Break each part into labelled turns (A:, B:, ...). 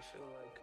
A: feel like.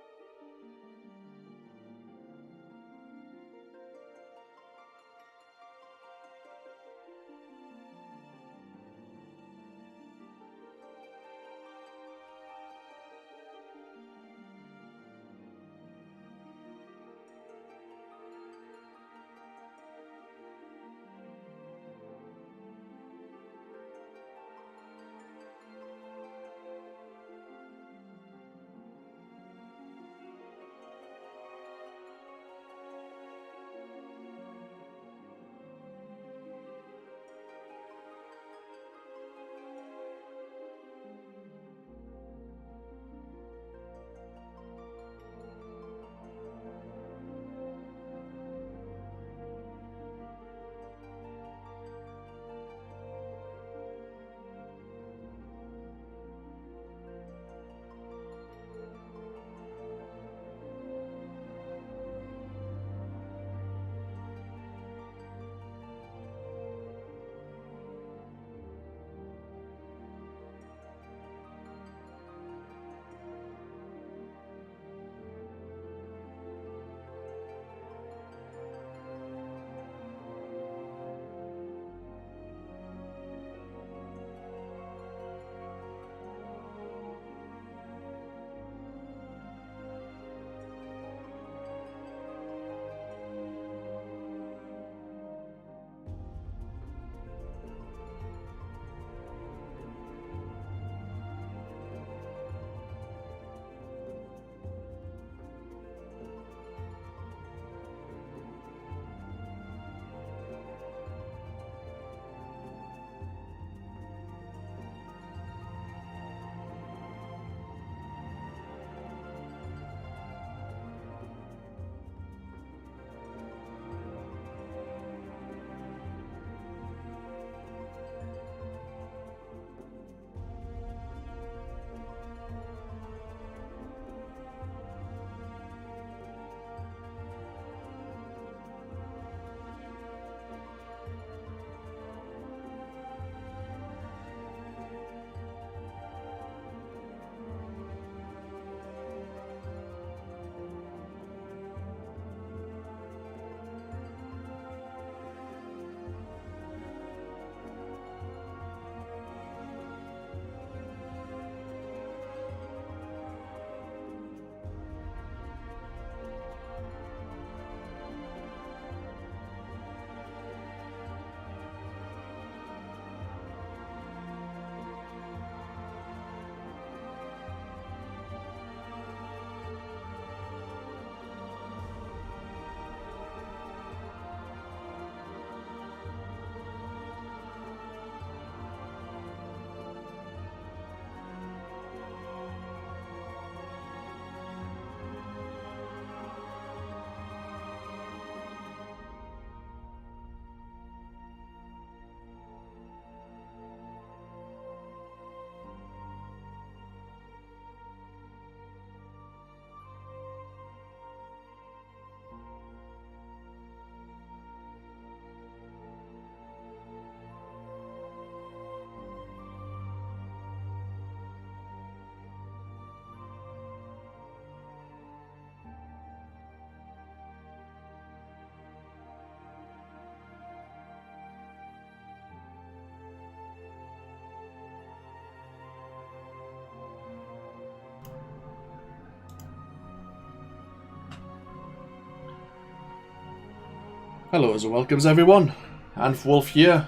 B: Hello and welcomes everyone, AnthWolf here,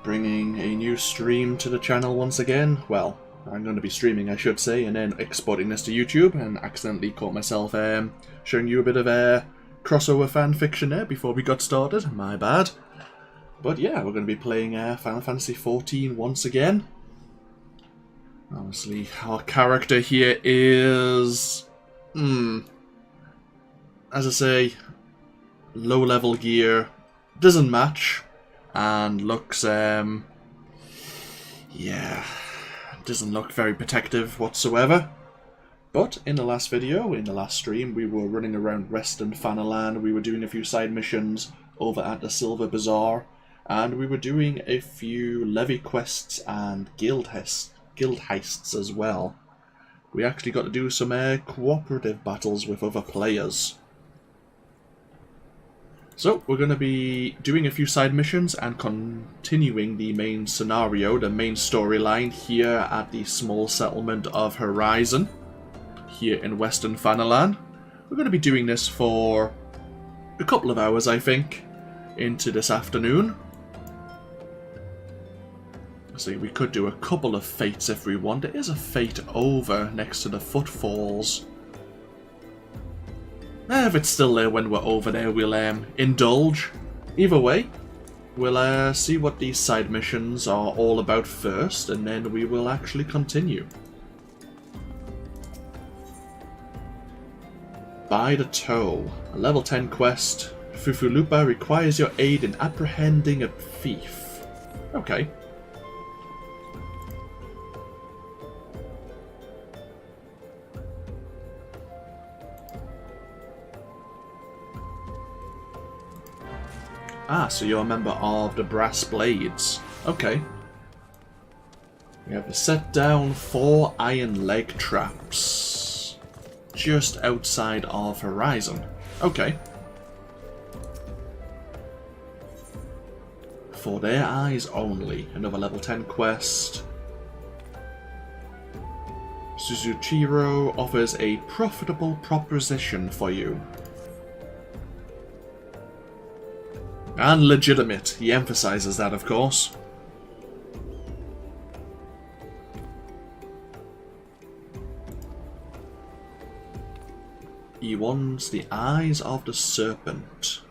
B: bringing a new stream to the channel once again. Well, I'm going to be streaming I should say, and then exporting this to YouTube, and accidentally caught myself showing you a bit of crossover fan fiction there before we got started, my bad. But yeah, we're going to be playing Final Fantasy XIV once again. Obviously, our character here is... as I say, low-level gear, doesn't match, and looks, yeah, doesn't look very protective whatsoever. But in the last video, in the last stream, we were running around Western Fanaland, we were doing a few side missions over at the Silver Bazaar, and we were doing a few levy quests and guild heists as well. we actually got to do some cooperative battles with other players. So, we're going to be doing a few side missions and continuing the main scenario, the main storyline here at the small settlement of Horizon, here in Western Fanalan. We're going to be doing this for a couple of hours, I think, into this afternoon. See, we could do a couple of fates if we want. There is a fate over next to the footfalls. If it's still there when we're over there, we'll indulge. Either way, we'll see what these side missions are all about first, and then we will actually continue. By the Toe. A level 10 quest. Fufulupa requires your aid in apprehending a thief. Okay. Ah, so you're a member of the Brass Blades. Okay. We have to set down 4 iron leg traps just outside of Horizon. Okay. For their eyes only. Another level 10 quest. Suzuchiro offers a profitable proposition for you. And legitimate. He emphasizes that, of course. He wants the eyes of the serpent.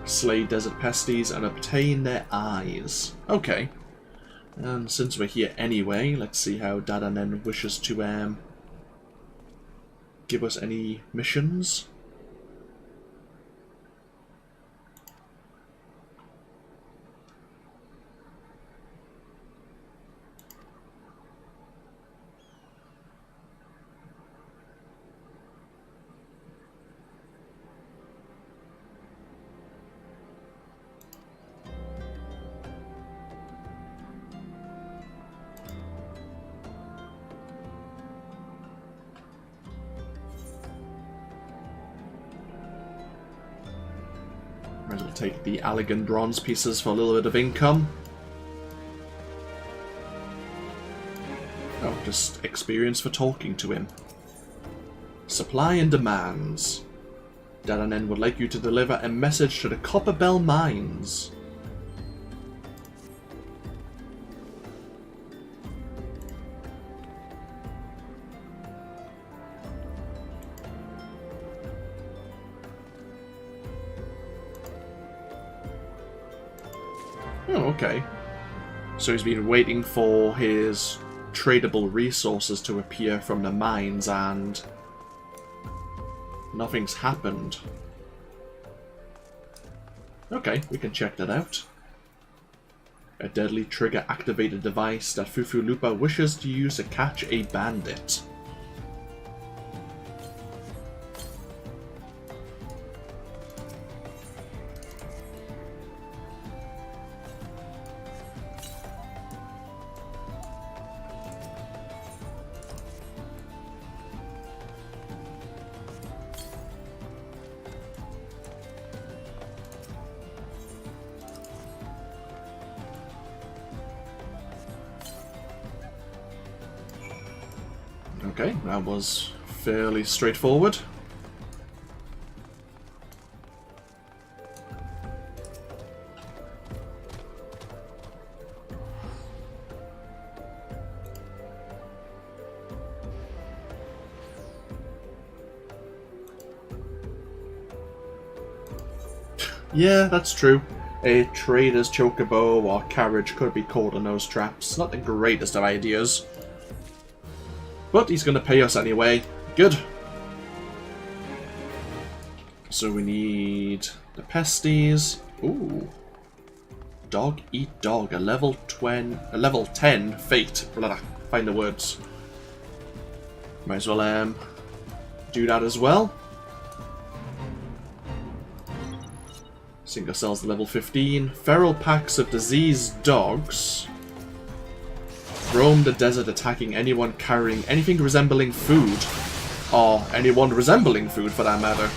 B: Slay desert pesties and obtain their eyes. Okay. And since we're here anyway, let's see how Dadanen wishes to give us any missions. Might as well take the Allegan bronze pieces for a little bit of income. Oh, just experience for talking to him. Supply and demands. Dadanen would like you to deliver a message to the Copperbell Mines. Oh, okay. So he's been waiting for his tradable resources to appear from the mines and nothing's happened. Okay, we can check that out. A deadly trigger activated device that Fufulupa wishes to use to catch a bandit. Okay, that was fairly straightforward. Yeah, that's true. A trader's chocobo or carriage could be caught in those traps. Not the greatest of ideas. But he's going to pay us anyway. Good. So we need the pesties. Ooh. Dog eat dog. A level 10 fate. Blah, find the words. Might as well do that as well. Sink ourselves to level 15. Feral packs of diseased dogs. Roam the desert attacking anyone carrying anything resembling food. Or anyone resembling food, for that matter.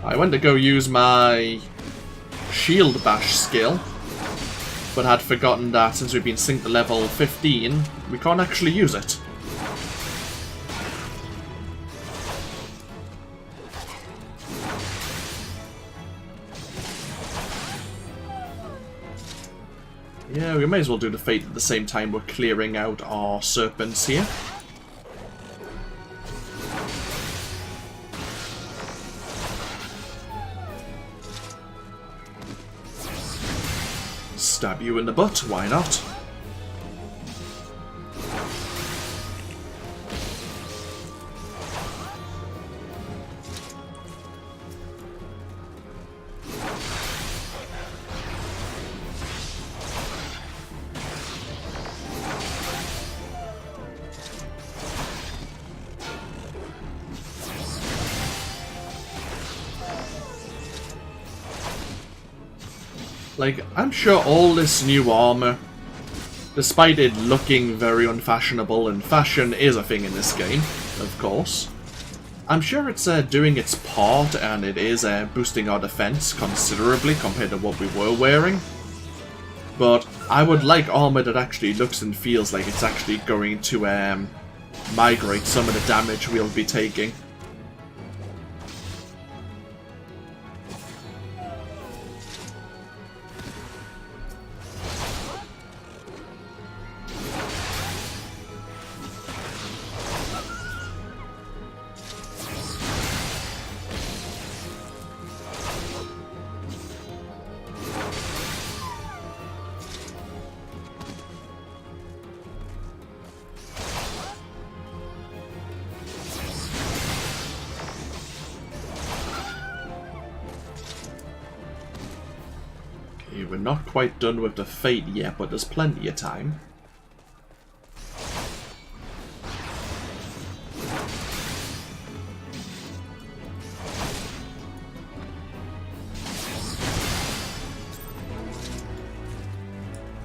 B: I went to go use my shield bash skill, but had forgotten that since we've been synced to level 15, we can't actually use it. Yeah, we may as well do the Fate at the same time we're clearing out our serpents here. Stab you in the butt, why not? Like, I'm sure all this new armor, despite it looking very unfashionable, and fashion is a thing in this game, of course, I'm sure it's doing its part, and it is boosting our defense considerably compared to what we were wearing. But I would like armor that actually looks and feels like it's actually going to migrate some of the damage we'll be taking. We're not quite done with the Fate yet, but there's plenty of time.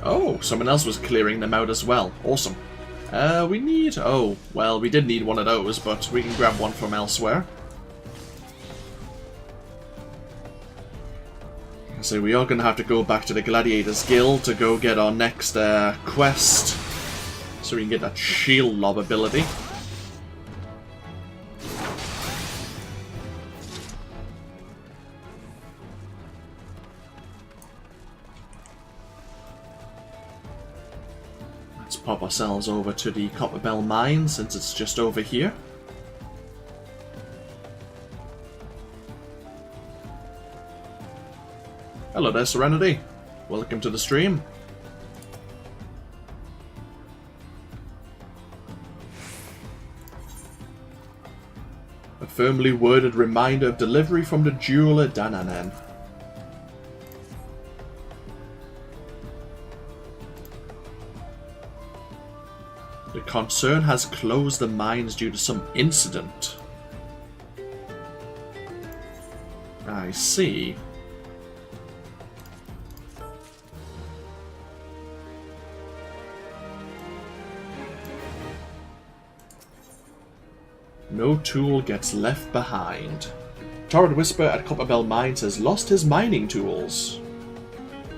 B: Oh, someone else was clearing them out as well. Awesome. We need... Oh, well, we did need one of those, but we can grab one from elsewhere. So we are going to have to go back to the Gladiators Guild to go get our next quest, so we can get that shield lob ability. Let's pop ourselves over to the Copperbell Mine since it's just over here. Hello there, Serenity. Welcome to the stream. A firmly worded reminder of delivery from the jeweler Dananen. The concern has closed the mines due to some incident. I see. No tool gets left behind. Torrid Whisper at Copperbell Mines has lost his mining tools.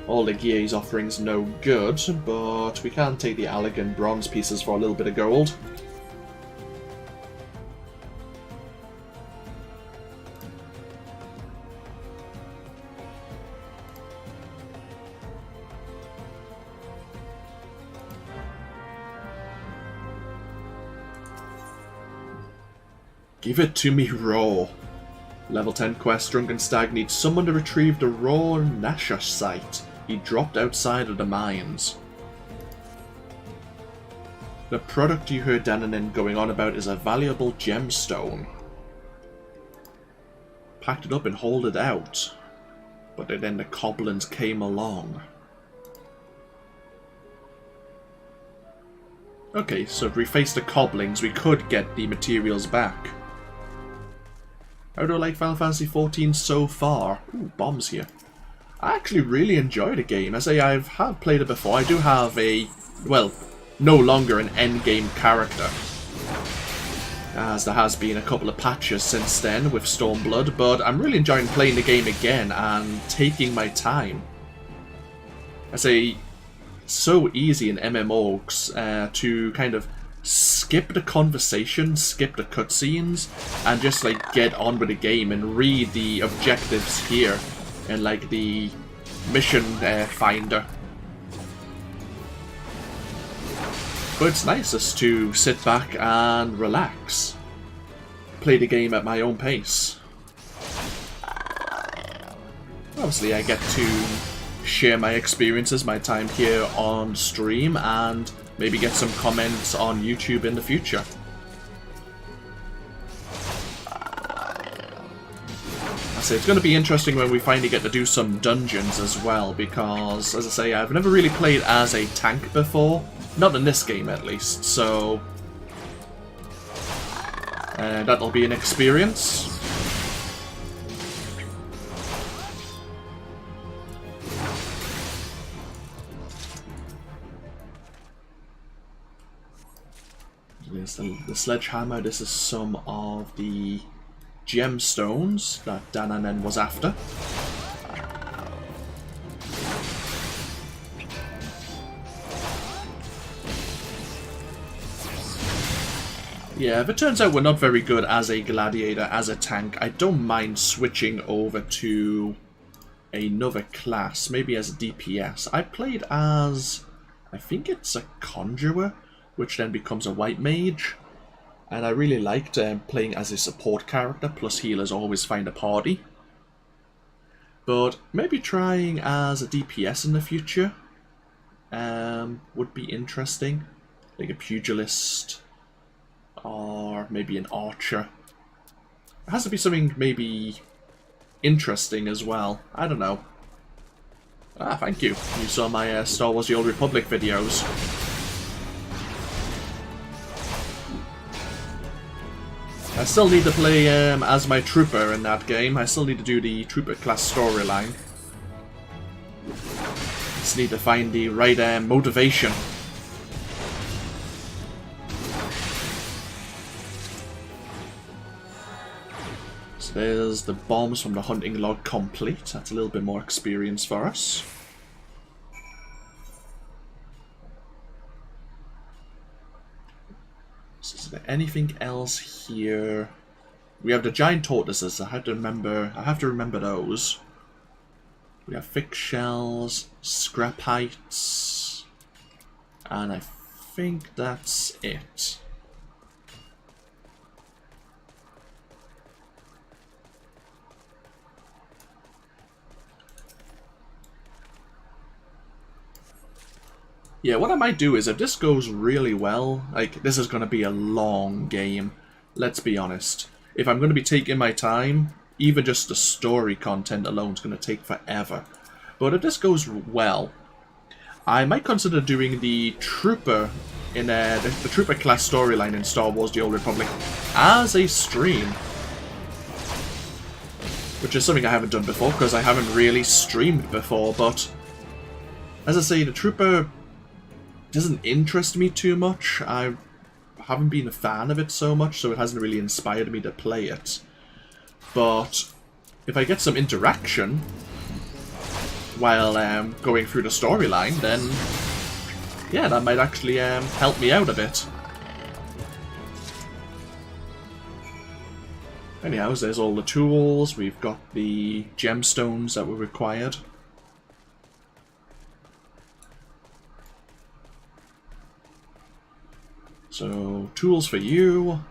B: All the gear he's offering's no good, but we can take the Allegan bronze pieces for a little bit of gold. Give it to me raw. Level 10 quest, Drunken Stag needs someone to retrieve the raw Nashash site he dropped outside of the mines. The product you heard Dananen going on about is a valuable gemstone. Packed it up and hauled it out. But then the Coblins came along. Okay, so if we face the Cobblings, we could get the materials back. How do I like Final Fantasy XIV so far? Ooh, bombs here. I actually really enjoy the game. I say I have played it before. I do have a, well, no longer an endgame character, as there has been a couple of patches since then with Stormblood, but I'm really enjoying playing the game again and taking my time. I say, so easy in MMOs to kind of skip the conversation, skip the cutscenes, and just like get on with the game and read the objectives here and like the mission finder. But it's nice just to sit back and relax, play the game at my own pace. Obviously I get to share my experiences, my time here on stream, and maybe get some comments on YouTube in the future. I say it's going to be interesting when we finally get to do some dungeons as well, because, as I say, I've never really played as a tank before. Not in this game, at least, so that'll be an experience. There's the sledgehammer. This is some of the gemstones that Dananen was after. Yeah, if it turns out we're not very good as a gladiator, as a tank, I don't mind switching over to another class, maybe as a DPS. I played as, I think it's a conjurer, which then becomes a white mage. And I really liked playing as a support character, plus healers always find a party. But maybe trying as a DPS in the future would be interesting. Like a pugilist, or maybe an archer. It has to be something maybe interesting as well. I don't know. Ah, thank you. You saw my Star Wars The Old Republic videos. I still need to play as my trooper in that game. I still need to do the trooper class storyline. Just need to find the right motivation. So there's the bombs from the hunting log complete. That's a little bit more experience for us. So is there anything else here? We have the giant tortoises. I have to remember those. We have thick shells, scrapites, and I think that's it. Yeah, what I might do is, if this goes really well, like, this is going to be a long game, let's be honest. If I'm going to be taking my time, even just the story content alone is going to take forever. But if this goes well, I might consider doing the Trooper in the Trooper class storyline in Star Wars The Old Republic as a stream. Which is something I haven't done before, because I haven't really streamed before, but as I say, the Trooper doesn't interest me too much. I haven't been a fan of it so much, so it hasn't really inspired me to play it. But if I get some interaction while going through the storyline, then yeah, that might actually help me out a bit. Anyhow, there's all the tools. We've got the gemstones that were required. So, tools for you.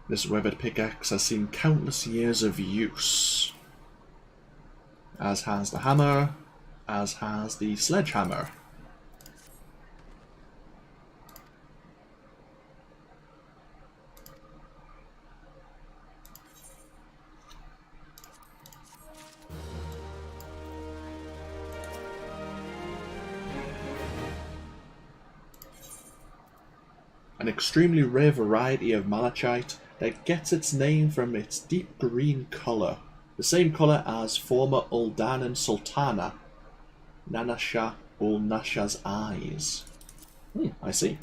B: This weathered pickaxe has seen countless years of use. As has the hammer, as has the sledgehammer. an extremely rare variety of malachite that gets its name from its deep green colour, the same colour as former Uldanan Sultana, Nanasha ul Nasha's eyes. I see.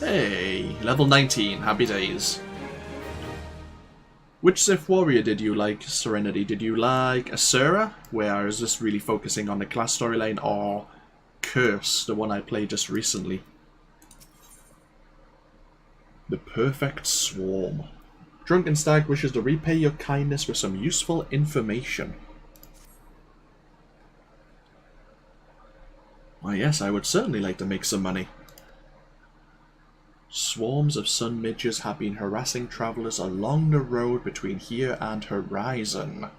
B: Hey, level 19, happy days. Which Sith warrior did you like, Serenity? Did you like Asura, where is this really focusing on the class storyline, or Curse, the one I played just recently? The Perfect Swarm. Drunken Stag wishes to repay your kindness with some useful information. Why yes, I would certainly like to make some money. Swarms of sun midges have been harassing travellers along the road between here and Horizon.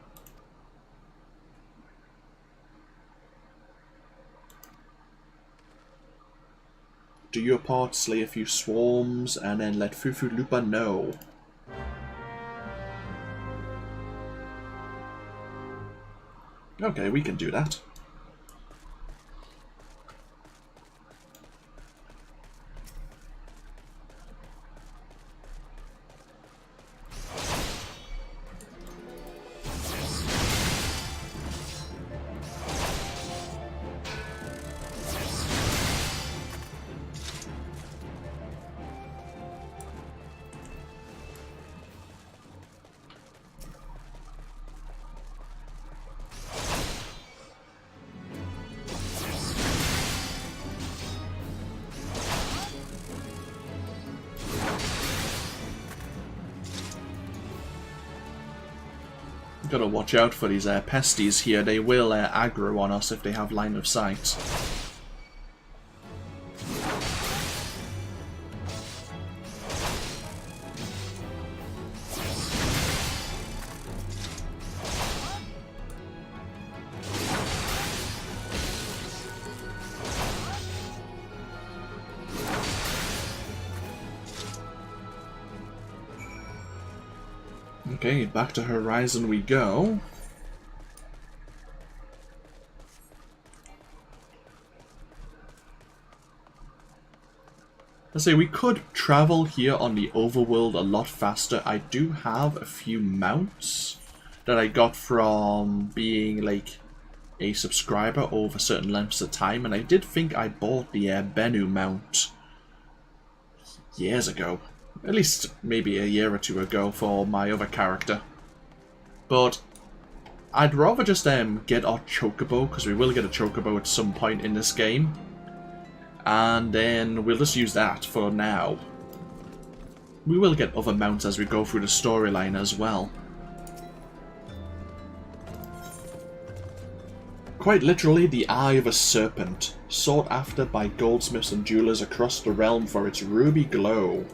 B: Do your part, slay a few swarms, and then let Fufu Lupa know. Okay, we can do that. Gotta watch out for these pesties here. They will aggro on us if they have line of sight. Okay, back to Horizon we go. Let's say we could travel here on the overworld a lot faster. I do have a few mounts that I got from being like a subscriber over certain lengths of time, and I did think I bought the Bennu mount years ago. At least maybe a year or two ago for my other character. But I'd rather just get our Chocobo, because we will get a Chocobo at some point in this game. And then we'll just use that for now. We will get other mounts as we go through the storyline as well. Quite literally the eye of a serpent, sought after by goldsmiths and jewelers across the realm for its ruby glow.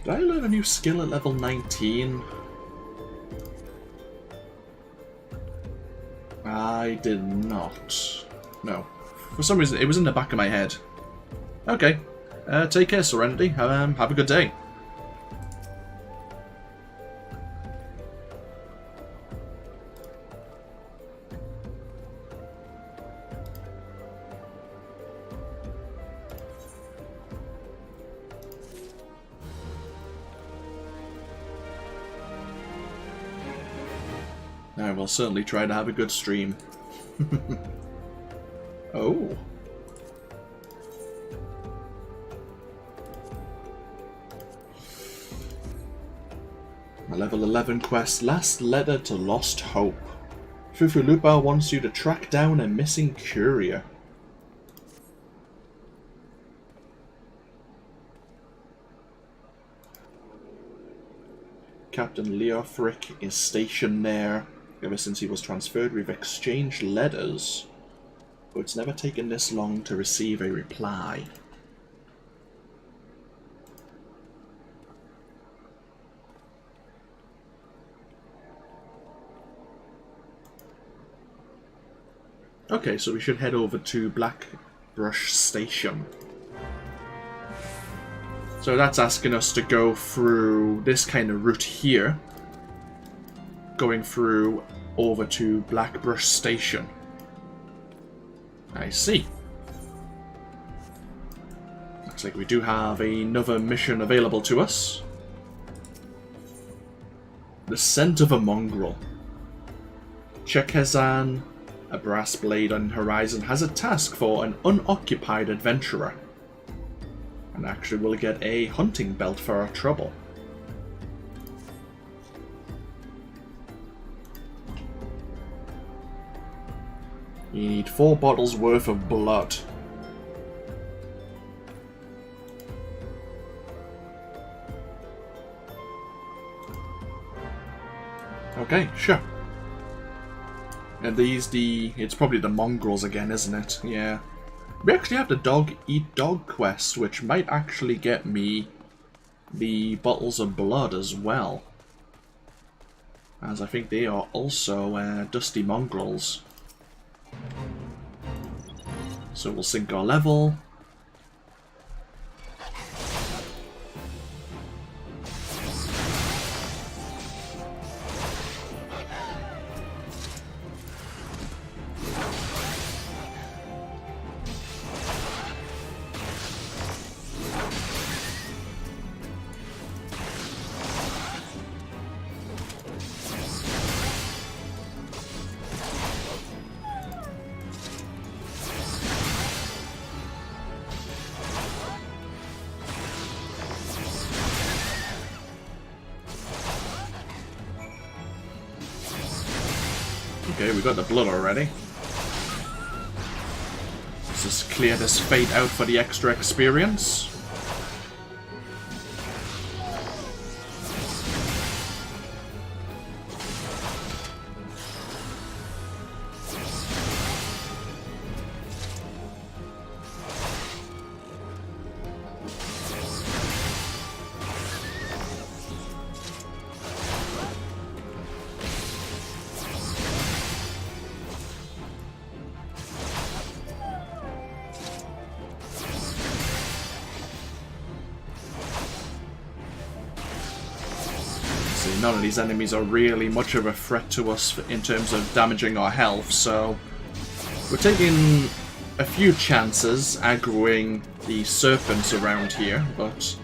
B: Did I learn a new skill at level 19? I did not. No. For some reason, it was in the back of my head. Okay. Take care, Serenity. Have a good day. I will certainly try to have a good stream. Oh. A level 11 quest, Last Letter to Lost Hope. Fufulupa wants you to track down a missing courier. Captain Leofric is stationed there. Ever since he was transferred, we've exchanged letters. But it's never taken this long to receive a reply. Okay, so we should head over to Blackbrush Station. So that's asking us to go through this kind of route here. Going through over to Blackbrush Station. I see. Looks like we do have another mission available to us. The Scent of a Mongrel. Chekezan, a brass blade on horizon, has a task for an unoccupied adventurer. And actually we'll get a hunting belt for our trouble. You need 4 bottles worth of blood. Okay, sure. And it's probably the mongrels again, isn't it? Yeah. We actually have the dog eat dog quest, which might actually get me the bottles of blood as well. As I think they are also dusty mongrels. So we'll sync our level. Okay, we got the blood already. Let's just clear this fate out for the extra experience. None of these enemies are really much of a threat to us in terms of damaging our health, so we're taking a few chances aggroing the serpents around here, but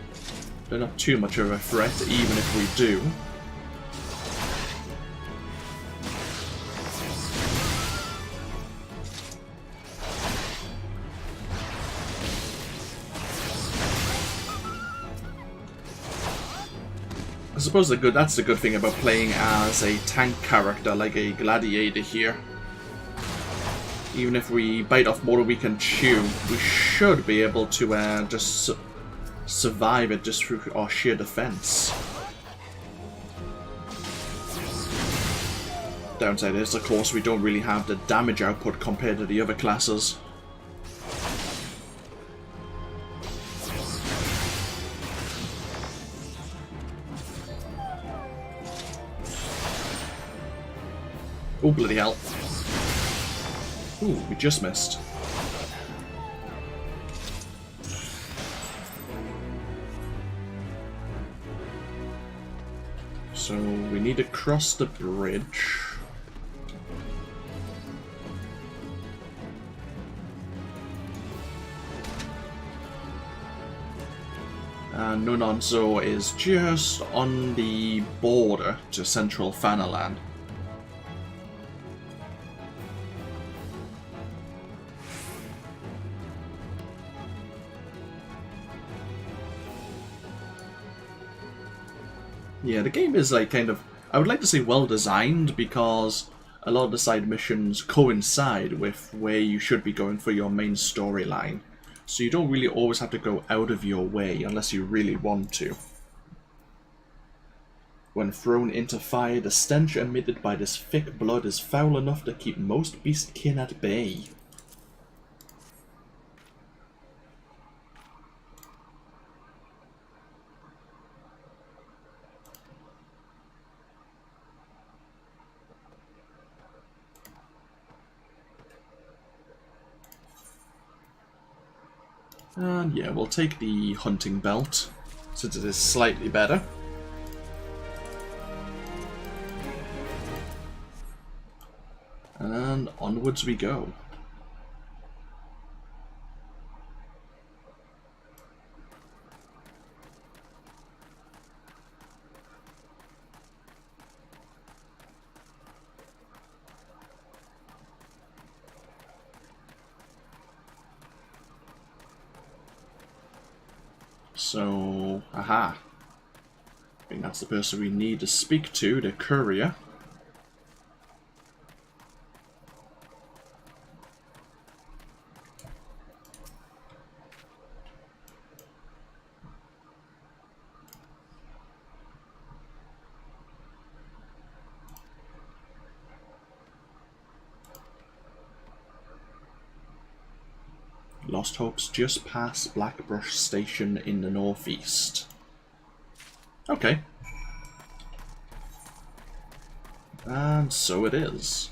B: they're not too much of a threat even if we do. I suppose that's the good thing about playing as a tank character like a gladiator here. Even if we bite off more than we can chew, we should be able to just survive it just through our sheer defense. Downside is, of course, we don't really have the damage output compared to the other classes. Oh, bloody hell. Ooh, we just missed. So, we need to cross the bridge. And Nunonzo is just on the border to Central Fanaland. Yeah, the game is like kind of, I would like to say well designed, because a lot of the side missions coincide with where you should be going for your main storyline. So you don't really always have to go out of your way unless you really want to. When thrown into fire, the stench emitted by this thick blood is foul enough to keep most beastkin at bay. And yeah, we'll take the hunting belt, since it is slightly better. And onwards we go. So, aha. I think that's the person we need to speak to, the courier. Lost Hope's just past Blackbrush Station in the northeast. Okay. And so it is.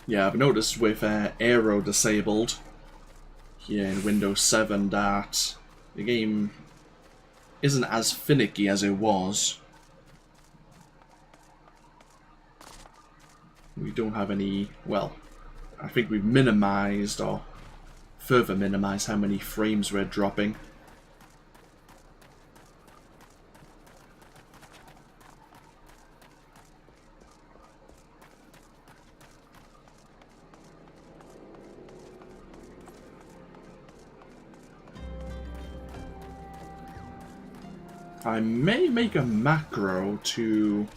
B: Yeah, I've noticed with Aero disabled here in Windows 7 that the game isn't as finicky as it was. We don't have any, well, I think we've minimized or further minimized how many frames we're dropping. I may make a macro to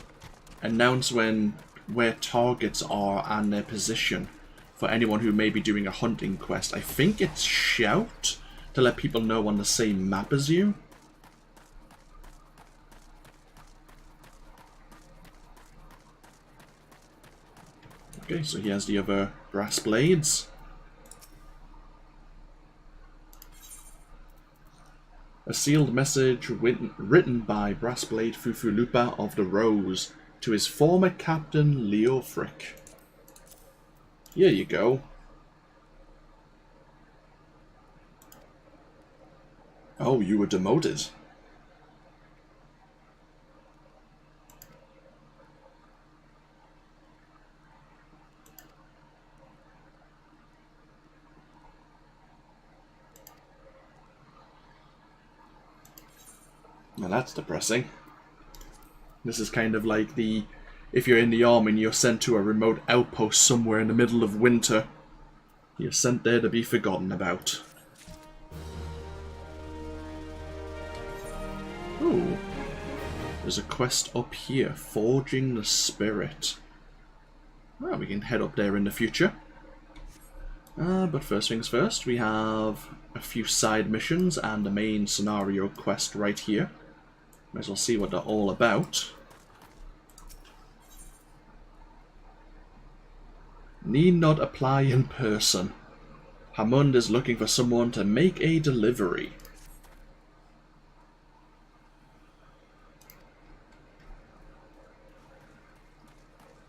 B: announce where targets are and their position for anyone who may be doing a hunting quest. I think it's shout to let people know on the same map as you. Okay, so here's the other brass blades. A sealed message written by Brassblade Fufulupa of the Rose to his former captain Leofric. Here you go. Oh, you were demoted. Now that's depressing. This is kind of like if you're in the army and you're sent to a remote outpost somewhere in the middle of winter. You're sent there to be forgotten about. Ooh. There's a quest up here, Forging the Spirit. Well, we can head up there in the future. But first things first, we have a few side missions and the main scenario quest right here. Might as well see what they're all about. Need not apply in person. Hamund is looking for someone to make a delivery.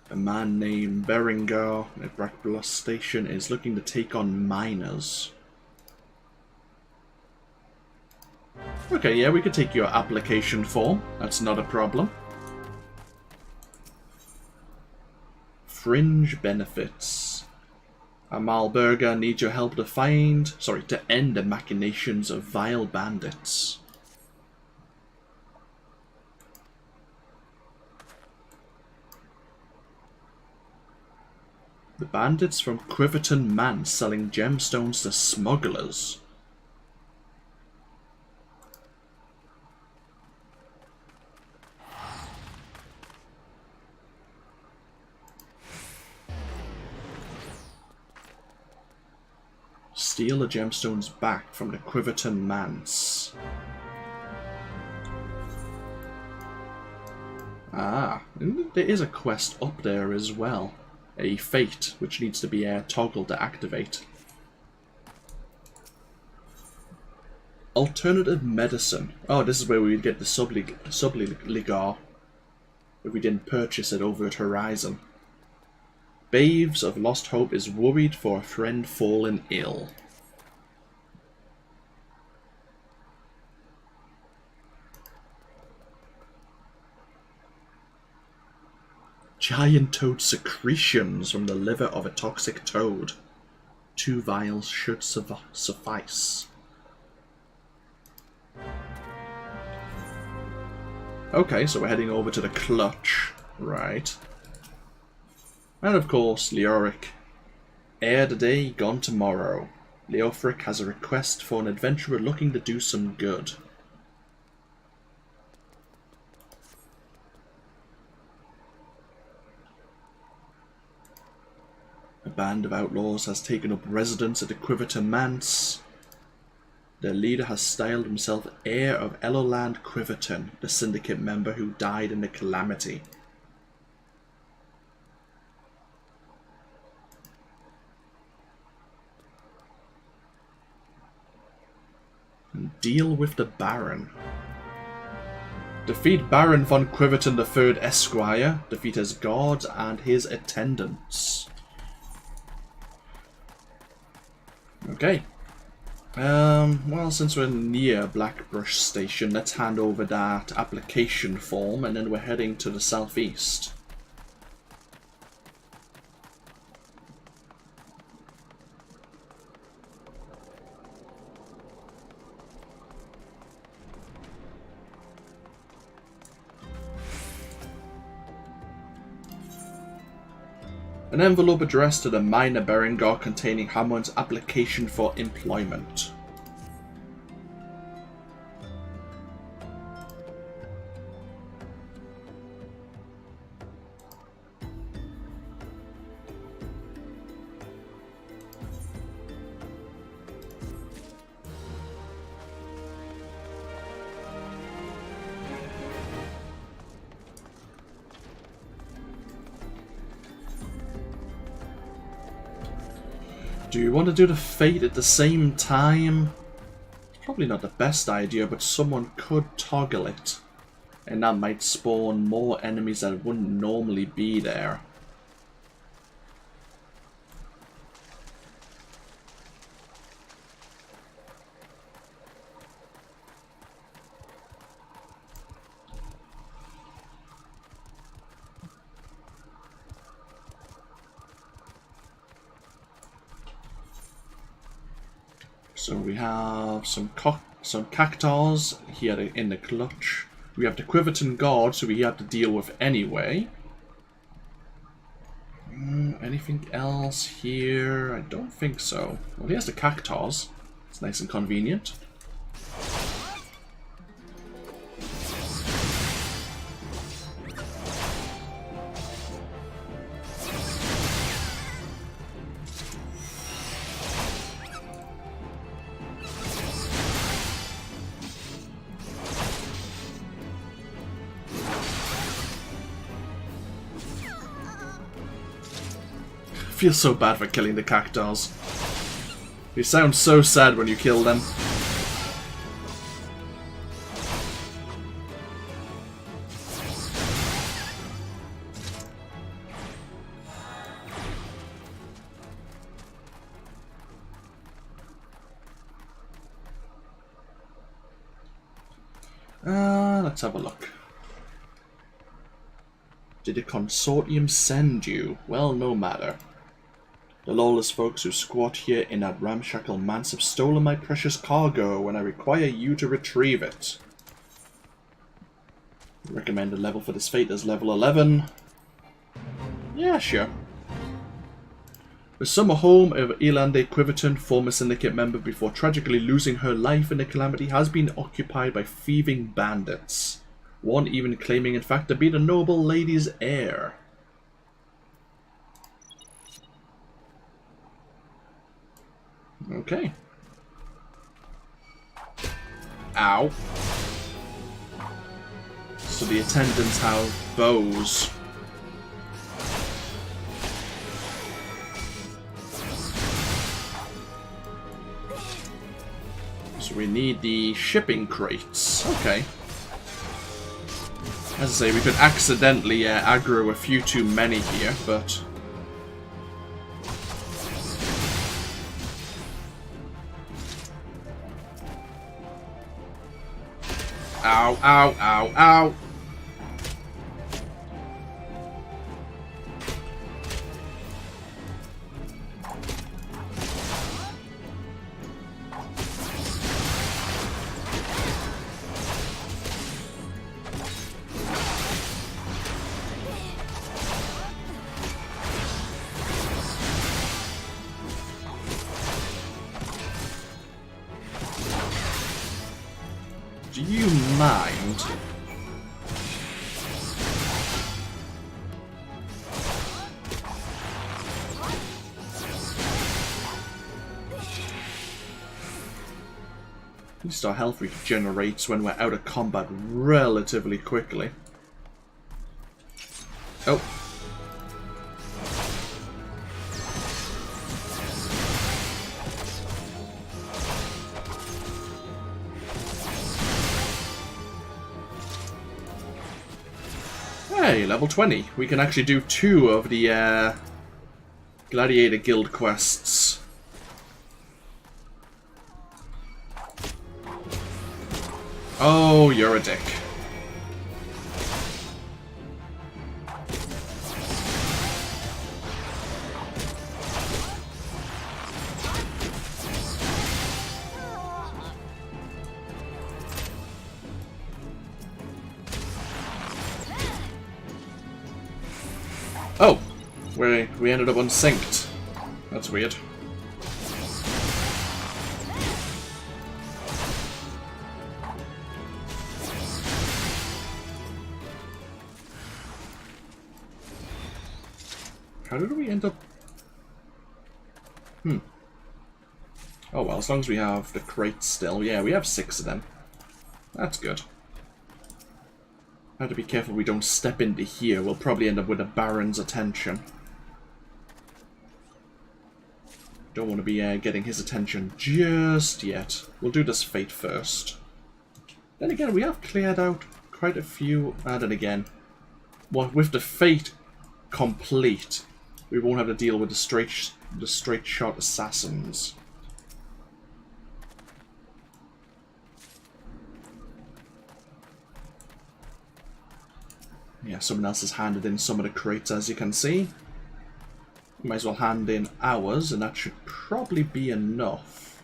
B: A man named Berengar at Blackbrush Station is looking to take on miners. Okay, yeah, we could take your application form. That's not a problem. Fringe benefits. Amalberga needs your help to end the machinations of vile bandits. The bandits from Quiverton Manse selling gemstones to smugglers. Steal the gemstones back from the Quiverton Manse. Ah, there is a quest up there as well. A fate, which needs to be toggled to activate. Alternative medicine. Oh, this is where we would get the subligar if we didn't purchase it over at Horizon. Babes of Lost Hope is worried for a friend fallen ill. Giant toad secretions from the liver of a toxic toad. 2 vials should suffice. Okay, so we're heading over to the clutch. Right. And of course, Leoric. Heir today, gone tomorrow. Leofric has a request for an adventurer looking to do some good. A band of outlaws has taken up residence at the Quiverton Manse. Their leader has styled himself heir of Eloland Quiverton, the syndicate member who died in the calamity. And deal with the Baron. Defeat Baron von Quiverton III Esquire. Defeat his guards and his attendants. Okay. Well, since we're near Blackbrush Station, let's hand over that application form, and then we're heading to the southeast. An envelope addressed to the minor Berengar containing Hammond's application for employment. Do you want to do the fate at the same time? It's probably not the best idea, but someone could toggle it. And that might spawn more enemies that wouldn't normally be there. So we have some cactuars here in the clutch. We have the Quiverton Guard, so we have to deal with anyway. Anything else here? I don't think so. Well, here's the cactuars. It's nice and convenient. I feel so bad for killing the cactuars. You sound so sad when you kill them. Let's have a look. Did the consortium send you? Well, no matter. The lawless folks who squat here in that ramshackle manse have stolen my precious cargo, and I require you to retrieve it. Recommended level for this fate is level 11. Yeah, sure. The summer home of Elande Quiverton, former syndicate member before tragically losing her life in the calamity, has been occupied by thieving bandits. One even claiming in fact to be the noble lady's heir. Okay. Ow. So the attendants have bows. So we need the shipping crates. Okay. As I say, we could accidentally aggro a few too many here, but... Ow, ow, ow, ow! Do you mind? At least our health regenerates when we're out of combat relatively quickly. Oh. Hey, level 20. We can actually do 2 of the Gladiator Guild quests. Oh, you're a dick. Oh, we ended up unsynced. That's weird. How did we end up? Oh well, as long as we have the crates still. Yeah, we have 6 of them. That's good. Have to be careful we don't step into here. We'll probably end up with a Baron's attention. Don't want to be getting his attention just yet. We'll do this fate first. Then again, we have cleared out quite a few. And then again, well, with the fate complete, we won't have to deal with the straight shot assassins. Yeah, someone else has handed in some of the crates, as you can see. Might as well hand in ours, and that should probably be enough.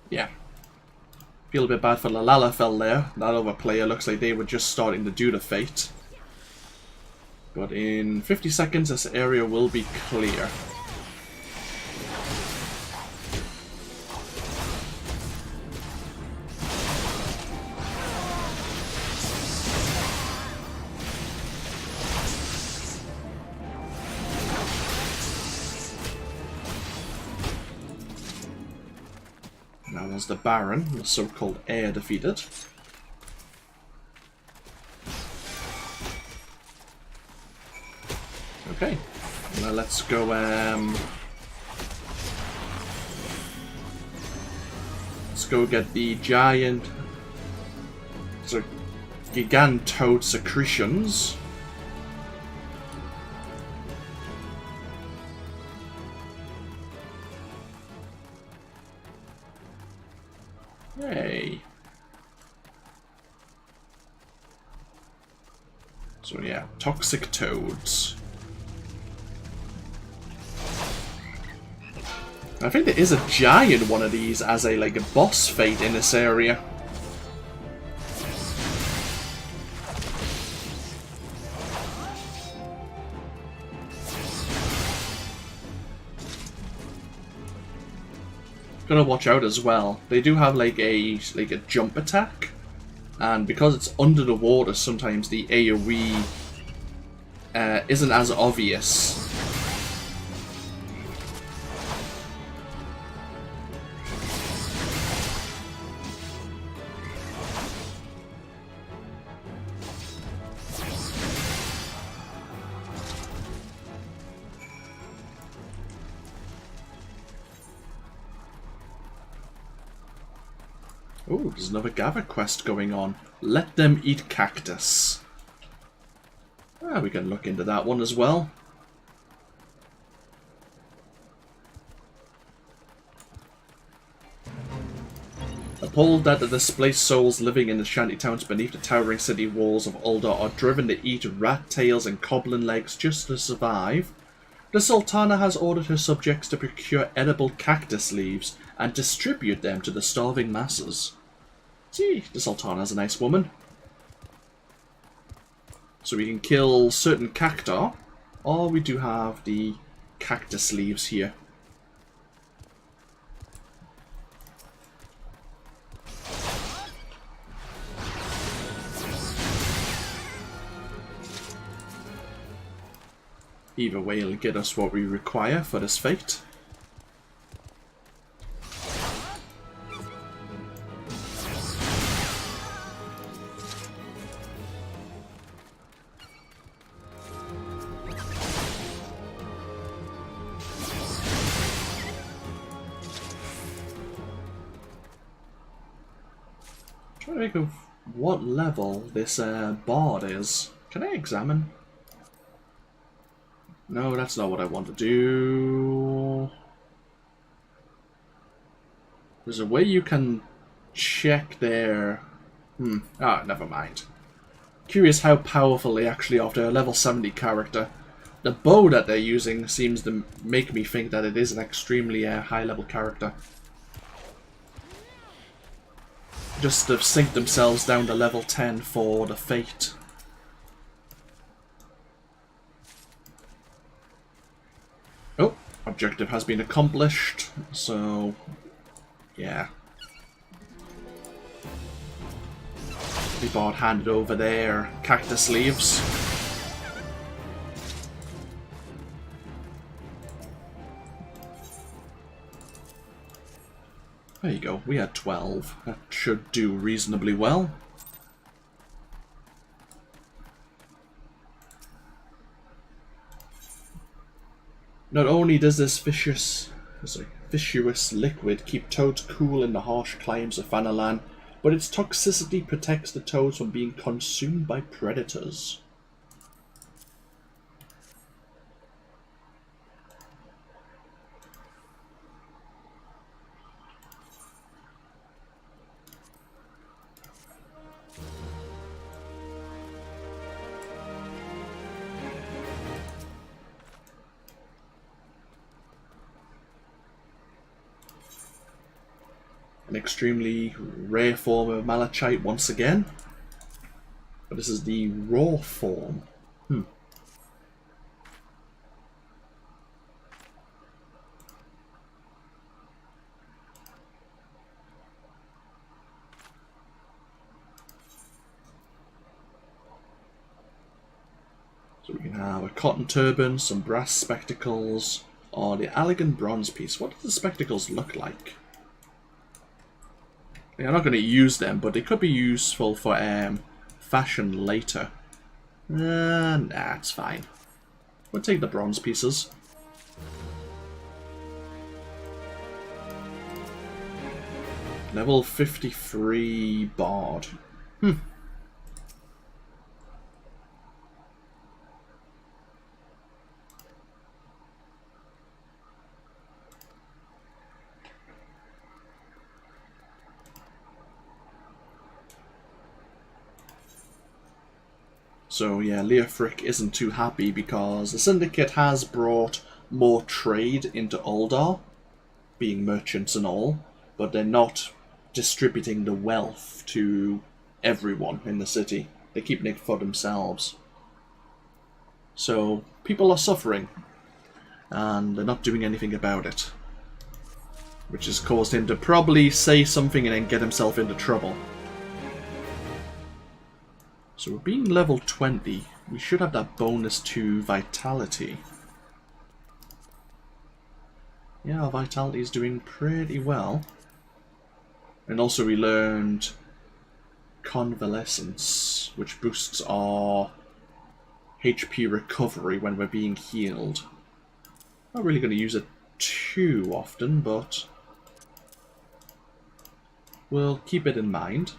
B: Yeah. Feel a bit bad for Lalafell there. That other player looks like they were just starting to do the fate. But in 50 seconds, this area will be clear. Now there's the Baron, the so-called heir defeated. Okay, now let's go, let's go get the giant, so Gigantode secretions. Yay. So yeah, toxic toads. I think there is a giant one of these as a like a boss fate in this area. Gotta watch out as well. They do have like a jump attack, and because it's under the water, sometimes the AoE isn't as obvious. Oh, there's another gather quest going on. Let them eat cactus. Ah, we can look into that one as well. Appalled that the displaced souls living in the shantytowns beneath the towering city walls of Uldar are driven to eat rat tails and goblin legs just to survive, the Sultana has ordered her subjects to procure edible cactus leaves and distribute them to the starving masses. See, the Sultana's a nice woman. So we can kill certain cacti, or we do have the cactus leaves here. Either way, it'll get us what we require for this fight. Trying to think of what level this bard is. Can I examine? No, that's not what I want to do. There's a way you can check their... never mind. Curious how powerful they actually are after a level 70 character. The bow that they're using seems to make me think that it is an extremely high level character. Just to sink themselves down to level 10 for the fate. Oh, objective has been accomplished, so yeah. The bard handed over their cactus leaves. There you go, we had 12. That should do reasonably well. Not only does this viscous liquid keep toads cool in the harsh climes of Fanalan, but its toxicity protects the toads from being consumed by predators. An extremely rare form of malachite once again. But this is the raw form. So we can have a cotton turban, some brass spectacles, or the elegant bronze piece. What do the spectacles look like? I'm not going to use them, but they could be useful for fashion later. Nah, it's fine. We'll take the bronze pieces. Level 53 bard. So yeah, Leofric isn't too happy because the Syndicate has brought more trade into Uldar, being merchants and all, but they're not distributing the wealth to everyone in the city. They keep it for themselves. So people are suffering, and they're not doing anything about it. Which has caused him to probably say something and then get himself into trouble. So we're being level 20. We should have that bonus to Vitality. Yeah, our Vitality is doing pretty well. And also we learned Convalescence, which boosts our HP recovery when we're being healed. Not really going to use it too often, but we'll keep it in mind.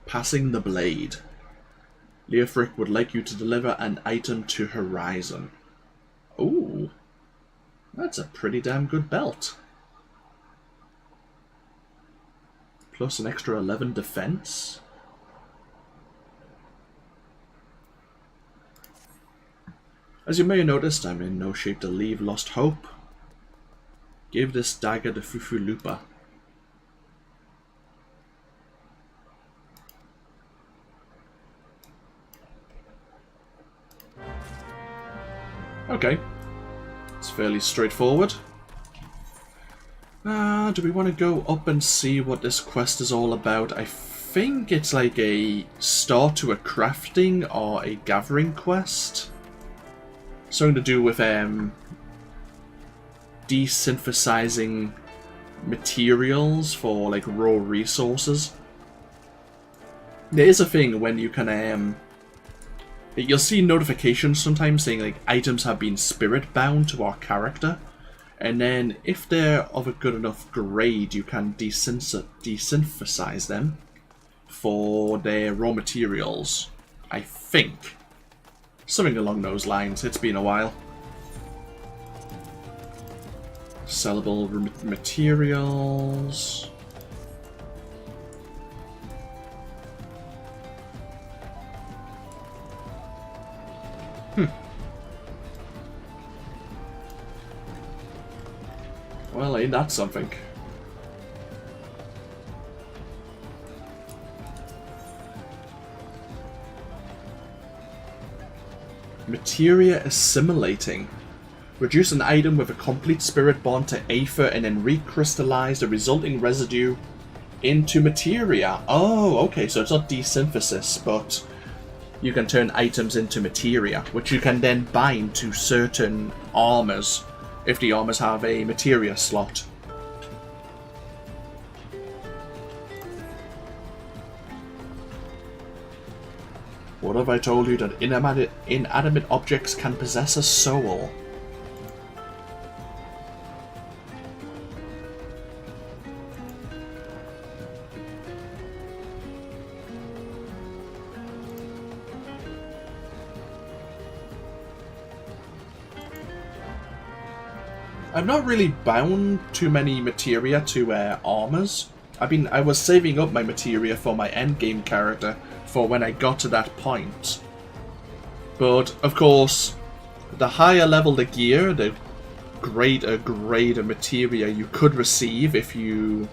B: Passing the blade. Leofric would like you to deliver an item to Horizon. Ooh, that's a pretty damn good belt. Plus an extra 11 defense. As you may have noticed, I'm in no shape to leave Lost Hope. Give this dagger to Fufulupa. Okay, it's fairly straightforward. Do we want to go up and see what this quest is all about? I think it's like a start to a crafting or a gathering quest. Something to do with desynthesizing materials for like raw resources. There is a thing when you can you'll see notifications sometimes saying like items have been spirit bound to our character, and then if they're of a good enough grade you can desynthesize them for their raw materials. I think. Something along those lines. It's been a while. Sellable materials. Well, ain't that something? Materia assimilating. Reduce an item with a complete spirit bond to aether and then recrystallize the resulting residue into materia. Oh, okay, so it's not desynthesis, but you can turn items into materia, which you can then bind to certain armors, if the armors have a materia slot. What have I told you, that inanimate objects can possess a soul? I've not really bound too many materia to armors. I was saving up my materia for my endgame character for when I got to that point. But, of course, the higher level the gear, the greater grade of materia you could receive if you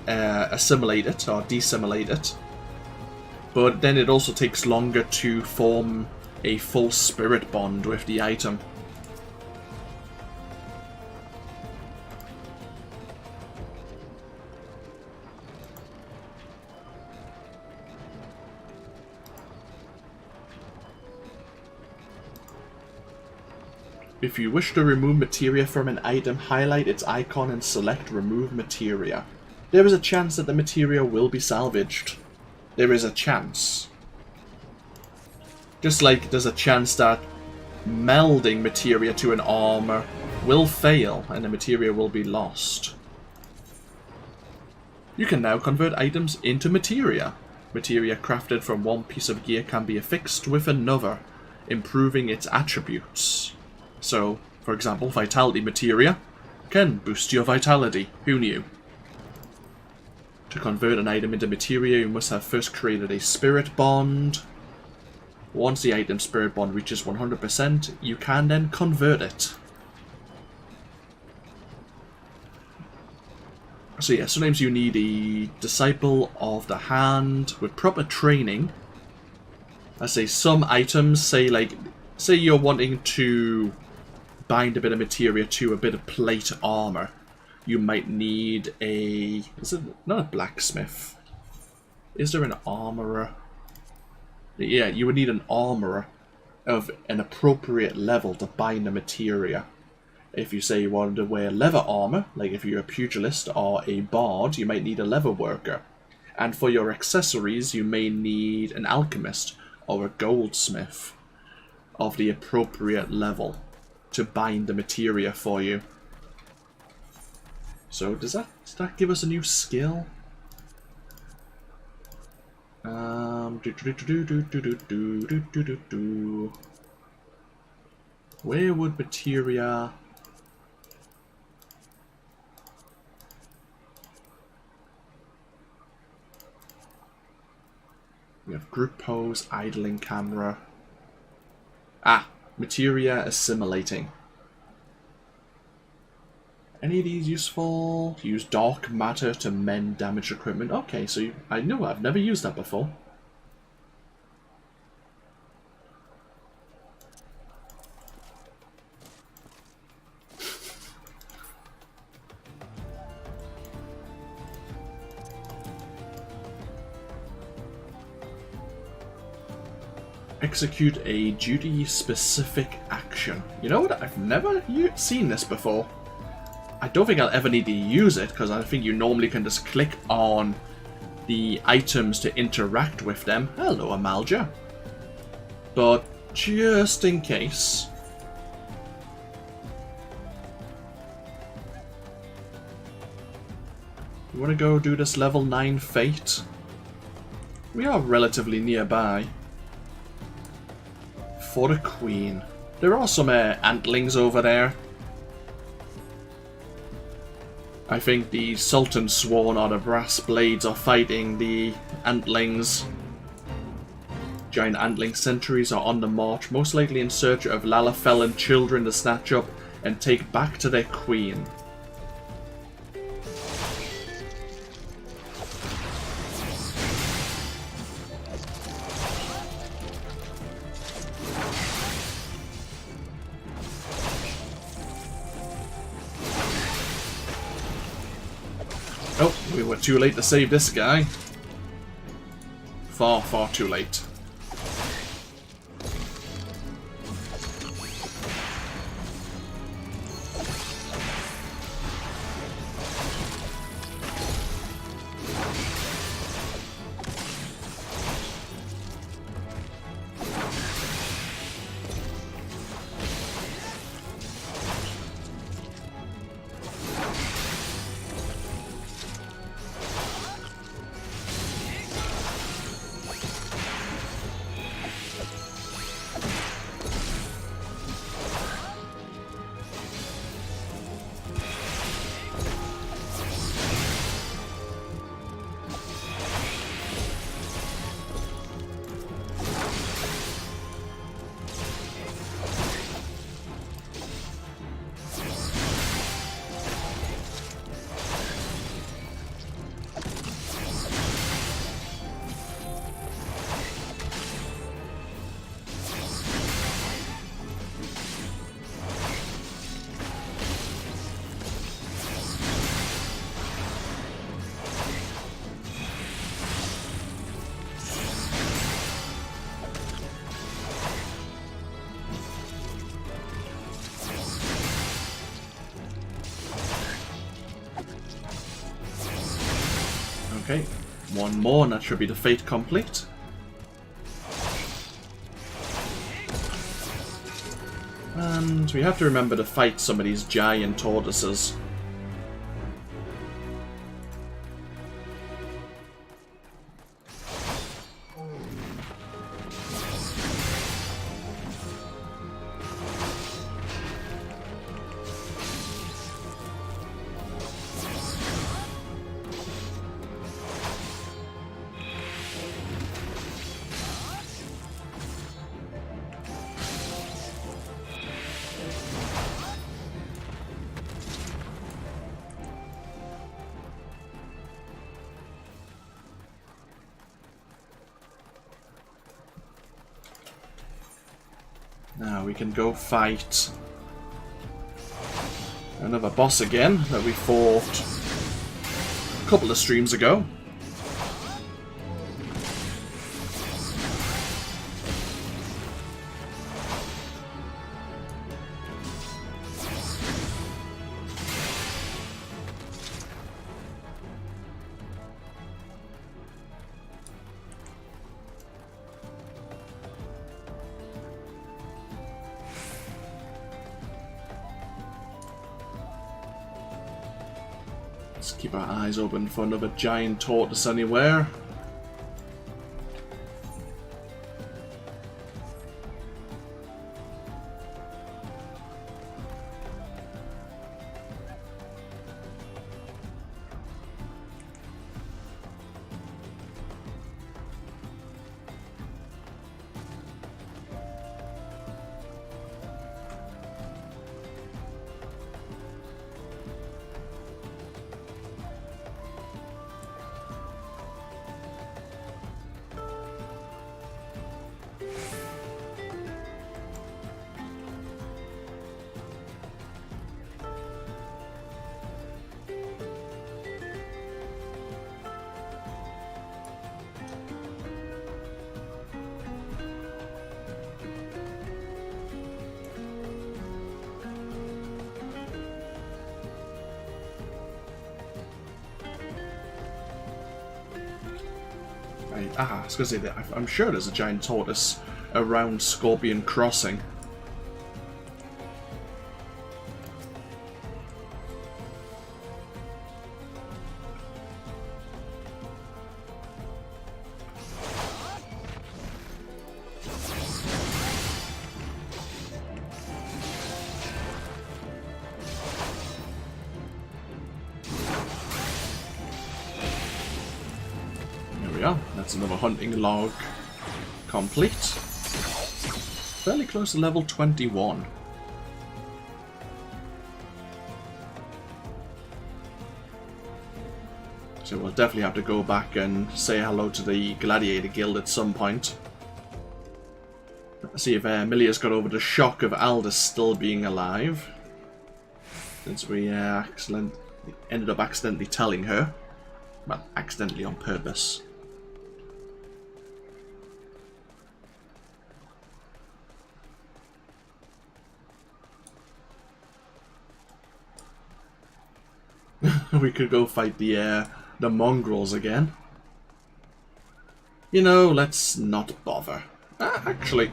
B: assimilate it or dissimilate it. But then it also takes longer to form a full spirit bond with the item. If you wish to remove materia from an item, highlight its icon and select Remove Materia. There is a chance that the materia will be salvaged. There is a chance. Just like there's a chance that melding materia to an armor will fail and the materia will be lost. You can now convert items into materia. Materia crafted from one piece of gear can be affixed with another, improving its attributes. So, for example, vitality materia can boost your vitality. Who knew? To convert an item into materia, you must have first created a spirit bond. Once the item's spirit bond reaches 100%, you can then convert it. So yeah, sometimes you need a Disciple of the Hand with proper training. I say some items, say you're wanting to bind a bit of materia to a bit of plate armor. You might need a... is it not a blacksmith? Is there an armorer? Yeah, you would need an armorer of an appropriate level to bind the materia. If you say you wanted to wear leather armor, like if you're a pugilist or a bard, you might need a leather worker. And for your accessories, you may need an alchemist or a goldsmith. of the appropriate level to bind the materia for you. So does that give us a new skill? Where would materia... We have group pose, idling camera. Ah, materia assimilating. Any of these useful? Use dark matter to mend damaged equipment. Okay, so I know I've never used that before. Execute a duty-specific action. You know what? I've never seen this before. I don't think I'll ever need to use it, because I think you normally can just click on the items to interact with them. Hello, Amalja. But just in case... You want to go do this level 9 Fate? We are relatively nearby. For the Queen. There are some antlings over there. I think the Sultan Sworn or the Brass Blades are fighting the Antlings. Giant Antling sentries are on the march, most likely in search of Lalafellan children to snatch up and take back to their queen. Oh, we were too late to save this guy. Far, far too late. Okay, one more and that should be the fate complete. And we have to remember to fight some of these giant tortoises. Now we can go fight another boss again that we fought a couple of streams ago. Let's keep our eyes open for another giant tortoise anywhere. I was going to say that I'm sure there's a giant tortoise around Scorpion Crossing. That's another hunting log complete. Fairly close to level 21. So we'll definitely have to go back and say hello to the Gladiator Guild at some point. See if Milia's got over the shock of Aldous still being alive. Since we ended up accidentally telling her. Well, accidentally on purpose. We could go fight the mongrels again. You know, let's not bother. Actually,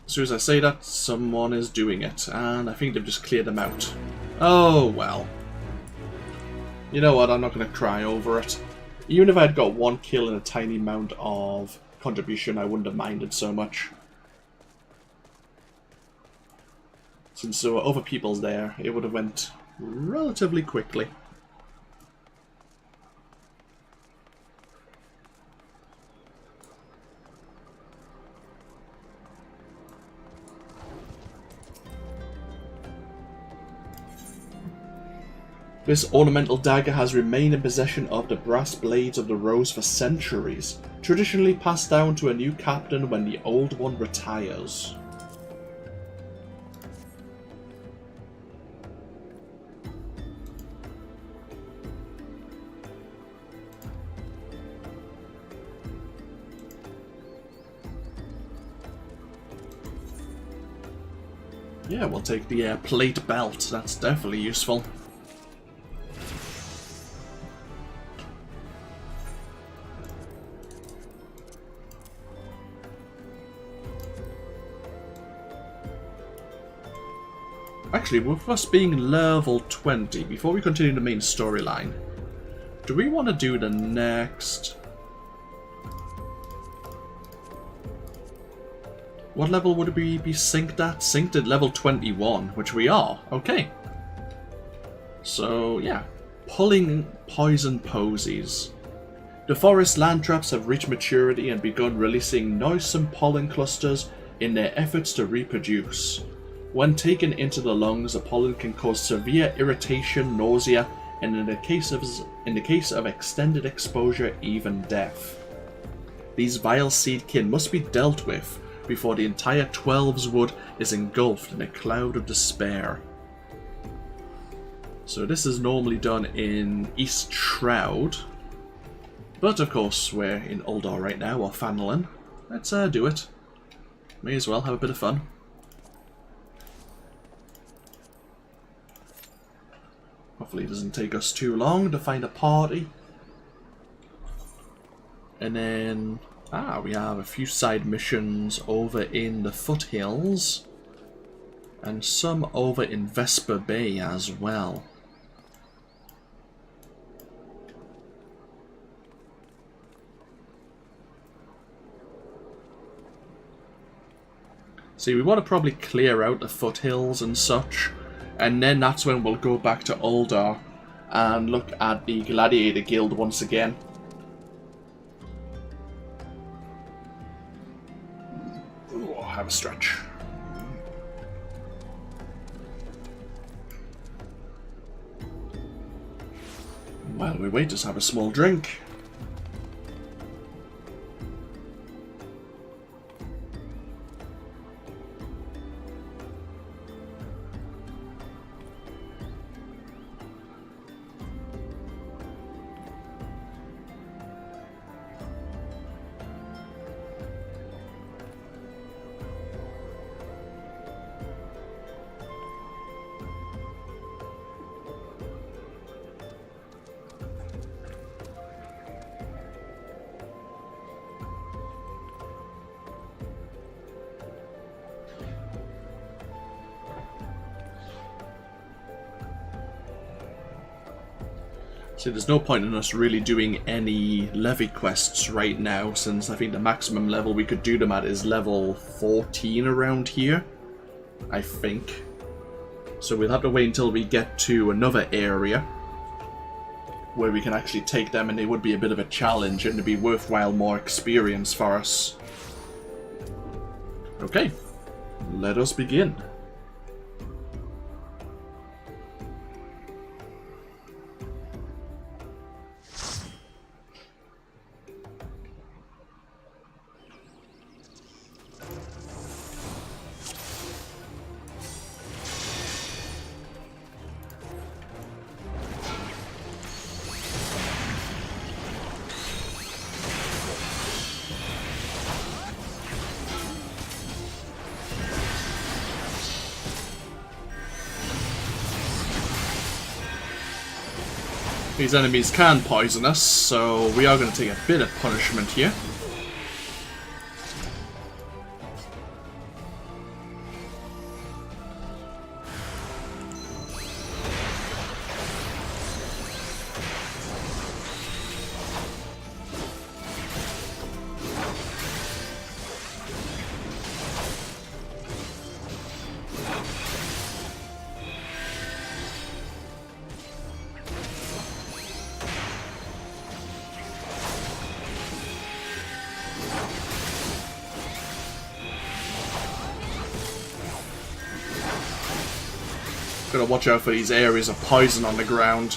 B: as soon as I say that, someone is doing it, and I think they've just cleared them out. Oh, well. You know what, I'm not going to cry over it. Even if I'd got one kill and a tiny amount of contribution, I wouldn't have minded so much. Since there were other people's there, it would have went relatively quickly. This ornamental dagger has remained in possession of the brass blades of the Rose for centuries, traditionally passed down to a new captain when the old one retires. Yeah, we'll take the plate belt. That's definitely useful. Actually, with us being level 20, before we continue the main storyline, do we want to do the next... What level would we be synced at? Synced at level 21, which we are. Okay. So, yeah. Pulling poison posies. The forest land traps have reached maturity and begun releasing noisome pollen clusters in their efforts to reproduce. When taken into the lungs, the pollen can cause severe irritation, nausea, and in the case of extended exposure, even death. These vile seedkin must be dealt with before the entire 12's Wood is engulfed in a cloud of despair. So this is normally done in East Shroud, but of course we're in Uldor right now, or Fanelin. Let's do it. May as well have a bit of fun. Hopefully it doesn't take us too long to find a party. And then... we have a few side missions over in the foothills. And some over in Vesper Bay as well. See, we want to probably clear out the foothills and such, and then that's when we'll go back to Uldar and look at the Gladiator Guild once again. Ooh, have a stretch. While we wait, just have a small drink. See, there's no point in us really doing any levy quests right now, since I think the maximum level we could do them at is level 14 around here, I think. So we'll have to wait until we get to another area where we can actually take them, and it would be a bit of a challenge and it'd be worthwhile more experience for us. Okay, let us begin. These enemies can poison us, so we are going to take a bit of punishment here. Gotta watch out for these areas of poison on the ground.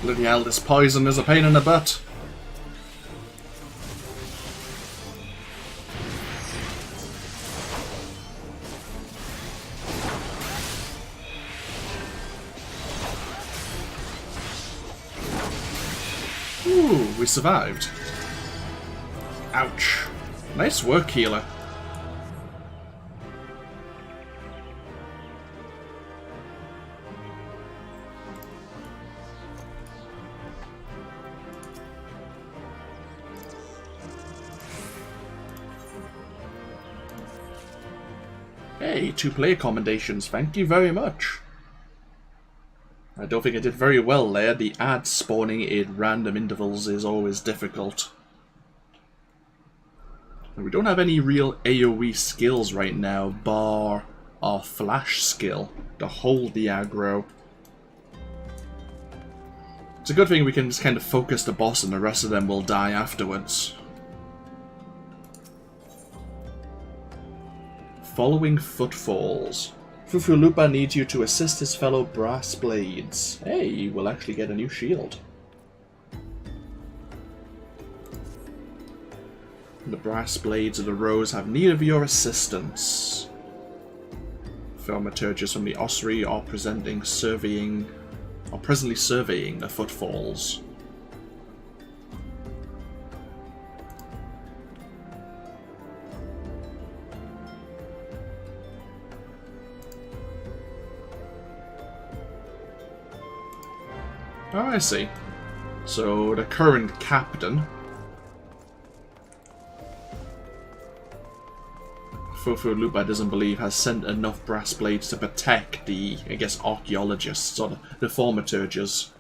B: Bloody hell, this poison is a pain in the butt. Ooh, we survived. Ouch. Nice work, healer. Hey, 2 player commendations, thank you very much. I don't think I did very well there. The ads spawning in random intervals is always difficult. And we don't have any real AoE skills right now, bar our flash skill to hold the aggro. It's a good thing we can just kind of focus the boss and the rest of them will die afterwards. Following footfalls. Fufulupa needs you to assist his fellow brass blades. Hey, we'll actually get a new shield. The brass blades of the rose have need of your assistance. Thaumaturges from the ossuary are presently surveying the footfalls. Oh, I see. So the current captain, Fufu Lupa doesn't believe, has sent enough brass blades to protect the, I guess, archaeologists or the thaumaturges.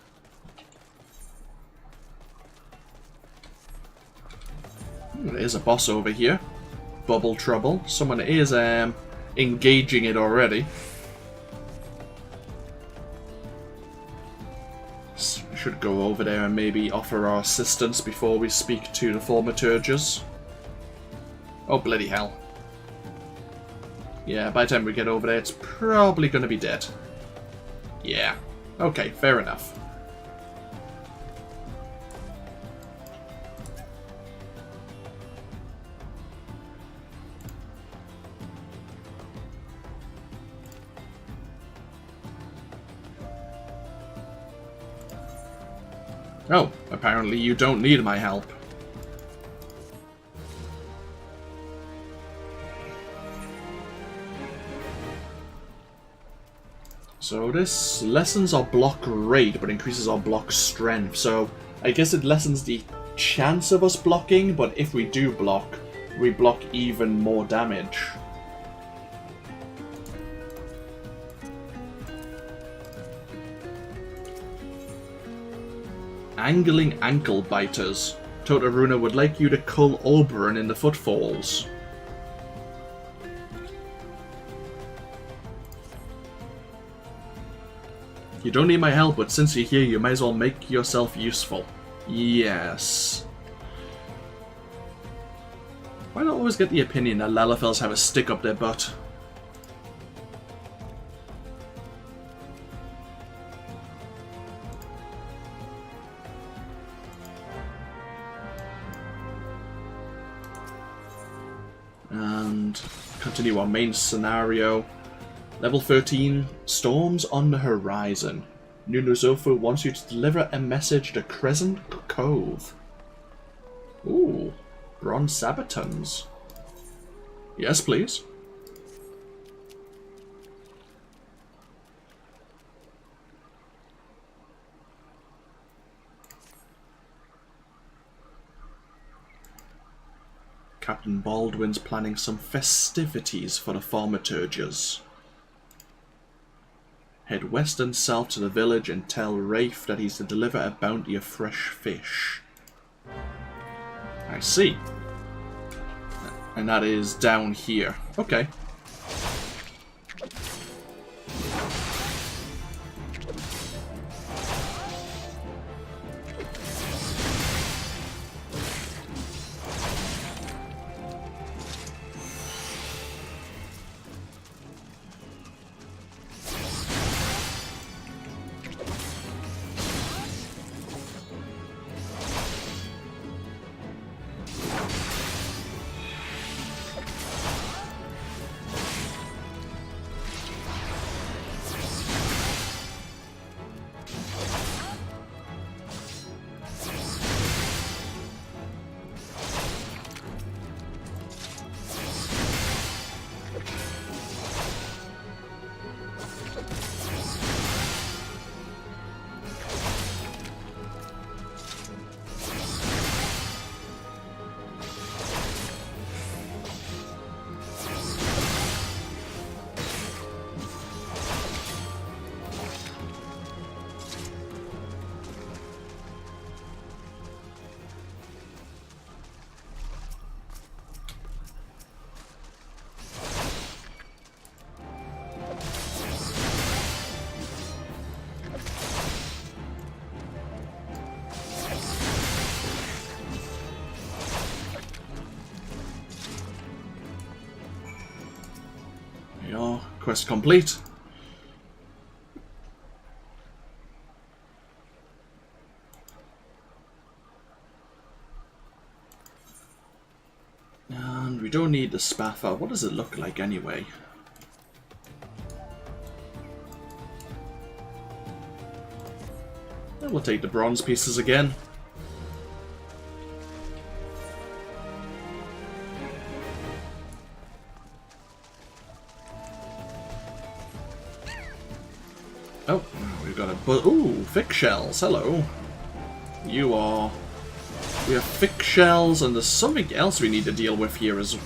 B: There's a boss over here. Bubble trouble. Someone is engaging it already. Should go over there and maybe offer our assistance before we speak to the thaumaturges. Oh, bloody hell. Yeah, by the time we get over there, it's probably going to be dead. Yeah. Okay, fair enough. Oh, apparently you don't need my help. So this lessens our block rate, but increases our block strength. So I guess it lessens the chance of us blocking, but if we do block, we block even more damage. Angling ankle biters. Totaruna would like you to cull Oberon in the footfalls. You don't need my help, but since you're here, you might as well make yourself useful. Yes. Why do I always get the opinion that Lalafels have a stick up their butt? And continue our main scenario. Level 13, storms on the horizon. Nunuzofu wants you to deliver a message to Crescent Cove. Ooh, bronze sabatons. Yes, please. Captain Baldwin's planning some festivities for the thaumaturges. Head west and south to the village and tell Rafe that he's to deliver a bounty of fresh fish. I see. And that is down here. Okay. Quest complete. need the Spaffer. What does it look like anyway? And we'll take the bronze pieces again. Oh, we've got a ooh, Fick Shells, hello. You are... We have Fick Shells, and there's something else we need to deal with here as well.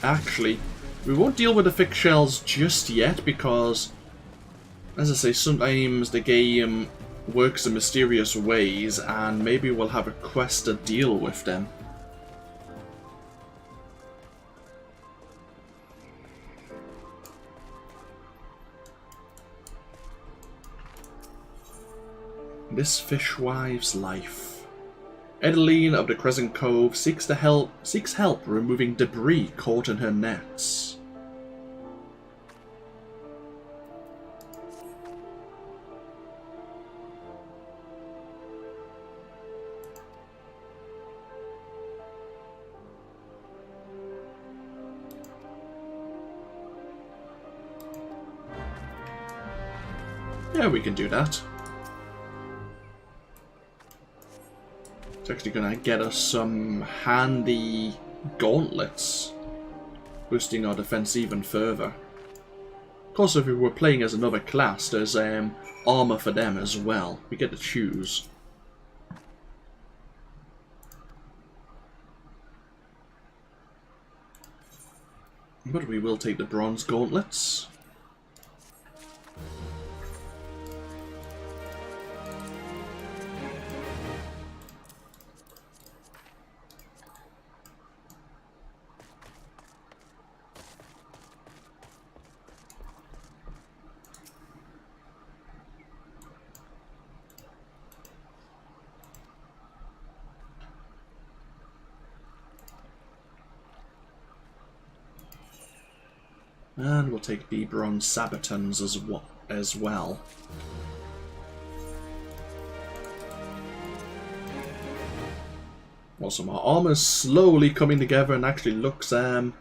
B: Actually, we won't deal with the Fick Shells just yet, because, as I say, sometimes the game works in mysterious ways, and maybe we'll have a quest to deal with them. This fishwife's life. Edeline of the Crescent Cove seeks help removing debris caught in her nets. Yeah, we can do that. It's actually going to get us some handy gauntlets, boosting our defense even further. Of course, if we were playing as another class, there's armor for them as well. We get to choose. But we will take the bronze gauntlets. And we'll take the bronze sabatons as well. Awesome, our armor's slowly coming together and actually looks like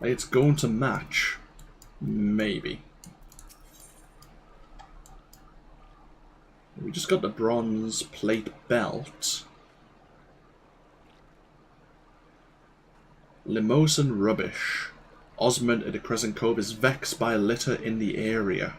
B: it's going to match. Maybe. We just got the bronze plate belt. Limosin rubbish. Osmond at the Crescent Cove is vexed by litter in the area.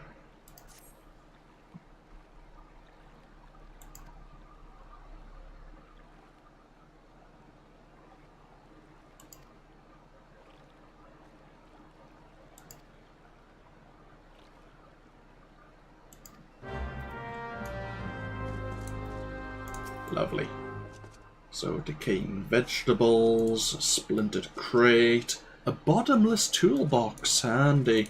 B: Lovely. So, decaying vegetables, splintered crate, a bottomless toolbox, handy.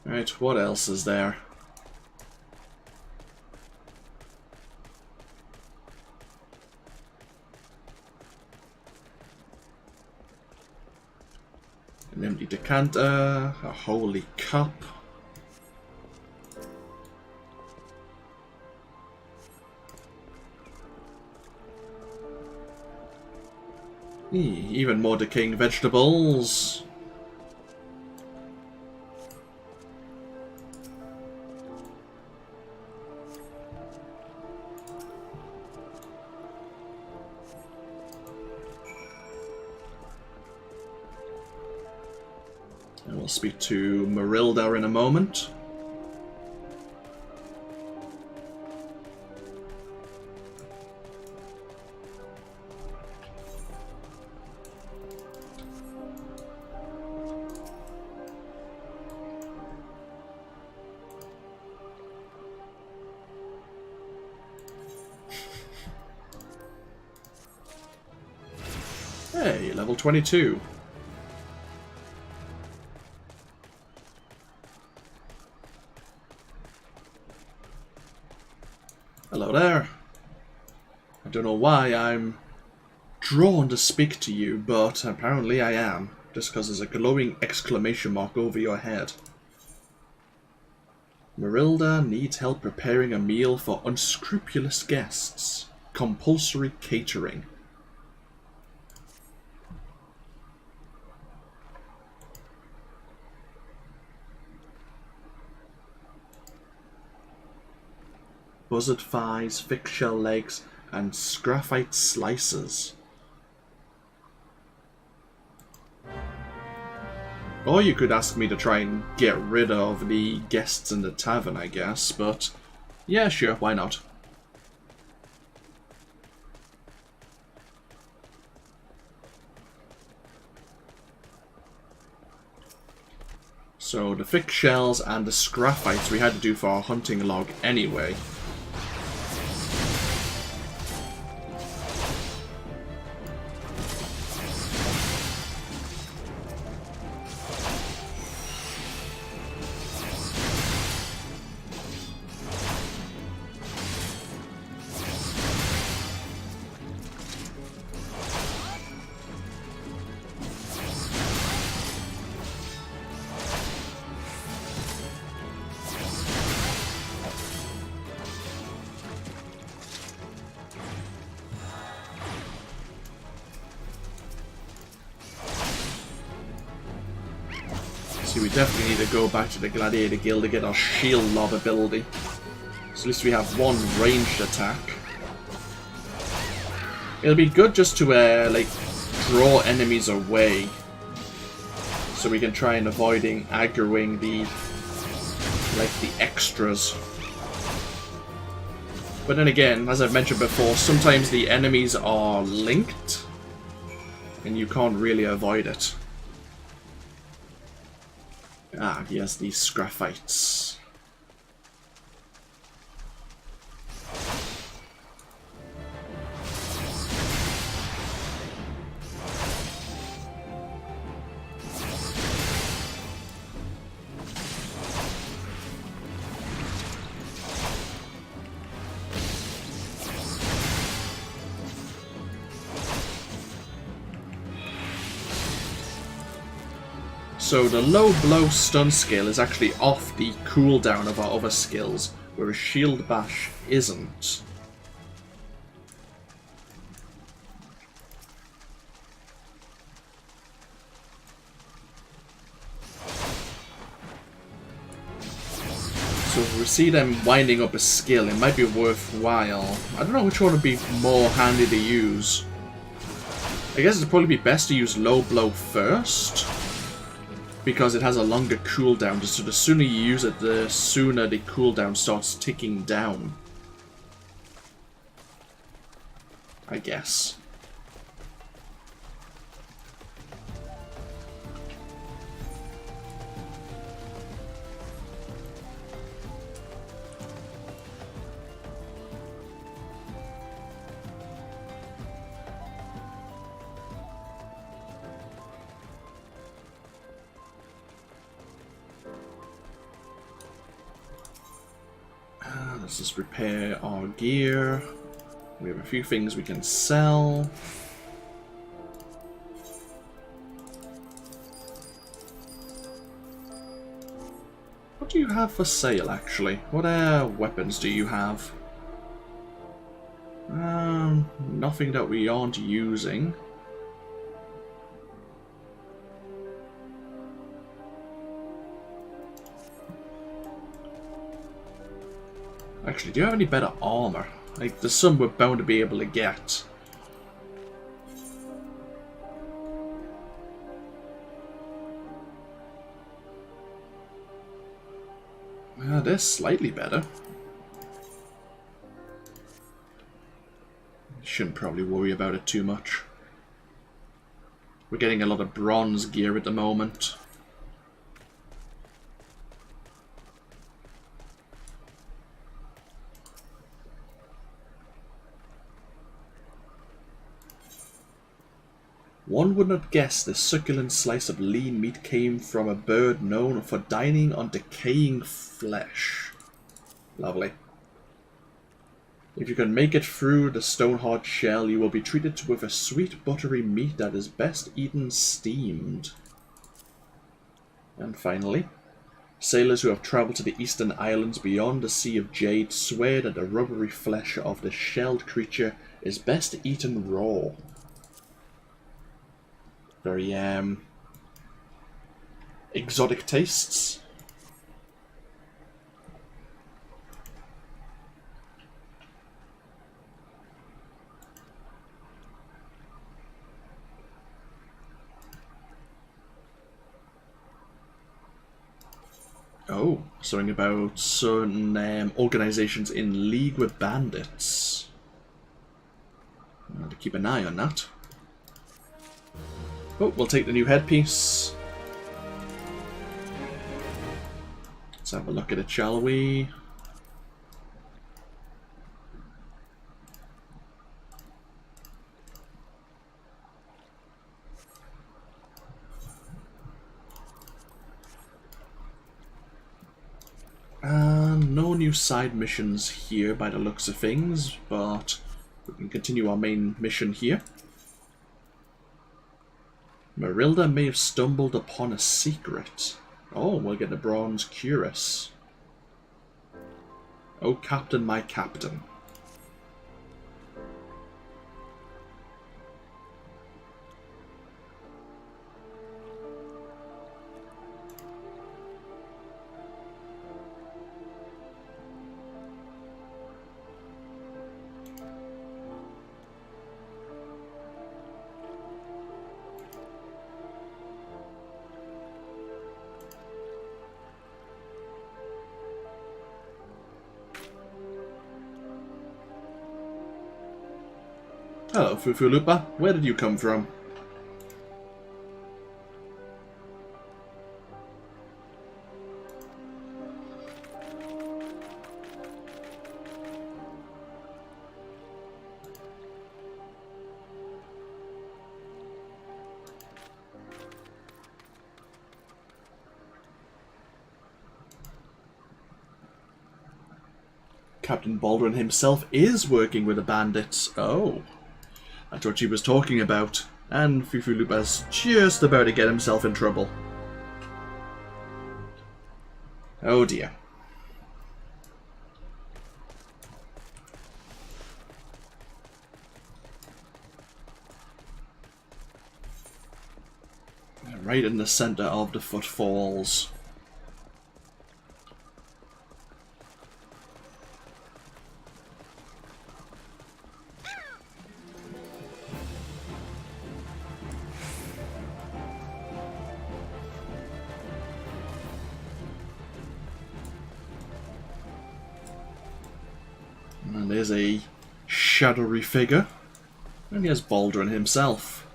B: Right, what else is there? An empty decanter, a holy cup. Even more decaying vegetables. And we'll speak to Marilda in a moment. Hey, level 22. Hello there. I don't know why I'm drawn to speak to you, but apparently I am. just because there's a glowing exclamation mark over your head. Marilda needs help preparing a meal for unscrupulous guests. Compulsory catering. Buzzard thighs, thick shell legs, and graphite slices. Or you could ask me to try and get rid of the guests in the tavern, I guess, but yeah, sure, why not? So the thick shells and the graphites we had to do for our hunting log anyway. See, we definitely need to go back to the Gladiator Guild to get our shield lob ability. So at least we have one ranged attack. It'll be good just to, like, draw enemies away. So we can try and avoiding aggroing the, like, the extras. But then again, as I've mentioned before, sometimes the enemies are linked. And you can't really avoid it. Ah, yes, these graphites. So the low blow stun skill is actually off the cooldown of our other skills, whereas shield bash isn't. So if we see them winding up a skill, it might be worthwhile. I don't know which one would be more handy to use. I guess it'd probably be best to use low blow first, because it has a longer cooldown, so the sooner you use it, the sooner the cooldown starts ticking down. I guess. Let's just repair our gear. We have a few things we can sell. What do you have for sale, actually? What weapons do you have? Nothing that we aren't using. Actually, do you have any better armor? Like, there's some we're bound to be able to get. They're slightly better. Shouldn't probably worry about it too much. We're getting a lot of bronze gear at the moment. One would not guess this succulent slice of lean meat came from a bird known for dining on decaying flesh. Lovely. If you can make it through the stone-hard shell, you will be treated with a sweet buttery meat that is best eaten steamed. And finally, sailors who have travelled to the eastern islands beyond the Sea of Jade swear that the rubbery flesh of the shelled creature is best eaten raw. Very, exotic tastes. Oh, something about certain organisations in league with bandits. I'll have to keep an eye on that. Oh, we'll take the new headpiece. Let's have a look at it, shall we? No new side missions here by the looks of things, but we can continue our main mission here. Marilda may have stumbled upon a secret. Oh, we'll get a bronze cuirass. Oh, Captain, my Captain. Hello, Fufulupa. Where did you come from? Captain Baldwin himself is working with the bandits. Oh. That's what she was talking about. And Fufulupa's just about to get himself in trouble. Oh dear. Right in the center of the footfalls. And there's a shadowy figure. And here's Baldwin himself.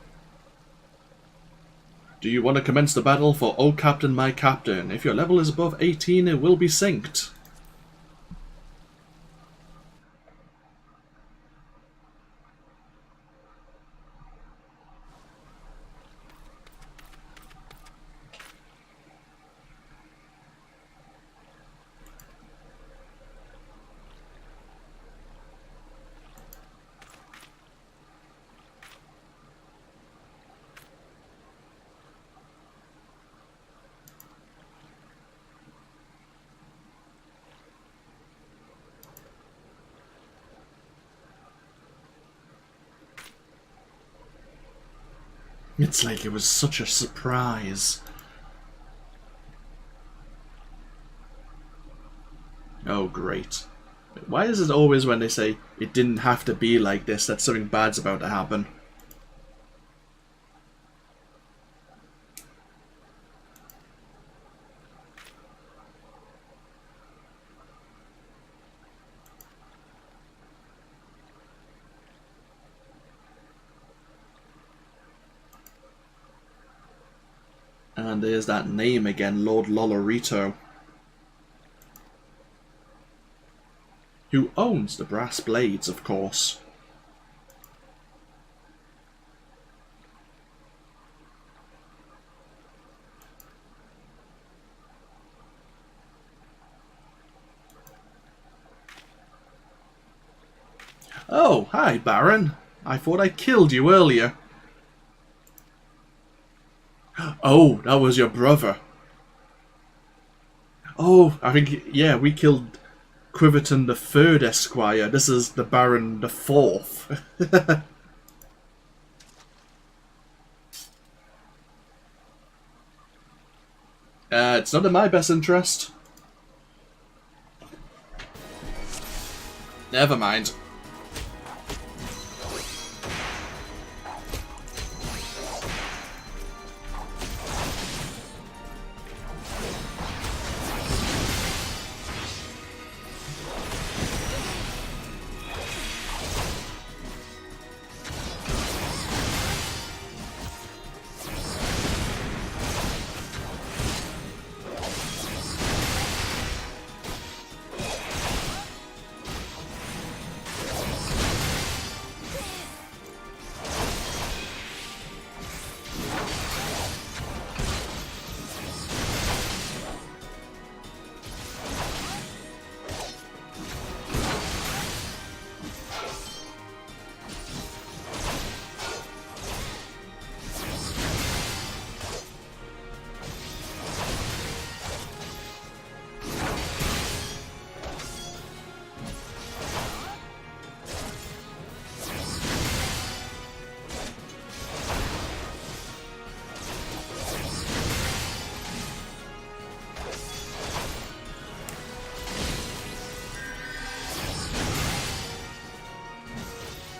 B: Do you want to commence the battle for Oh Captain, my Captain? If your level is above 18, it will be synced. It's like it was such a surprise. Oh, great. Why is it always when they say it didn't have to be like this that something bad's about to happen? And there's that name again, Lord Lolorito. Who owns the brass blades, of course. Oh, hi, Baron. I thought I killed you earlier. Oh, that was your brother. Oh, I think, yeah, we killed Quiverton the Third Esquire. This is the Baron the Fourth. It's not in my best interest. Never mind.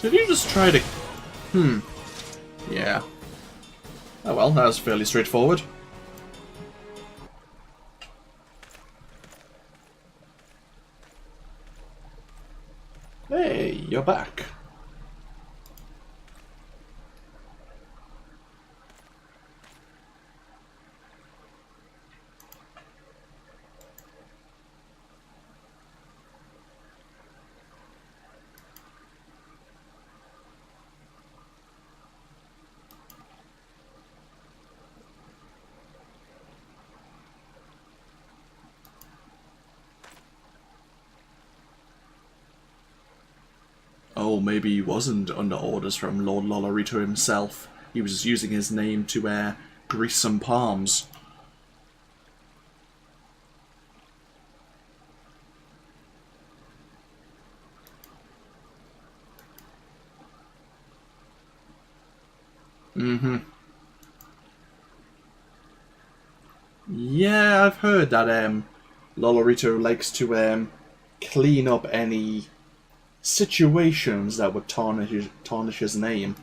B: Did you just try to... Yeah. Oh well, that was fairly straightforward. Hey, you're back. Oh, maybe he wasn't under orders from Lord Lolorito himself. He was just using his name to grease some palms. Mm-hmm. Yeah, I've heard that Lolorito likes to clean up any situations that would tarnish his name.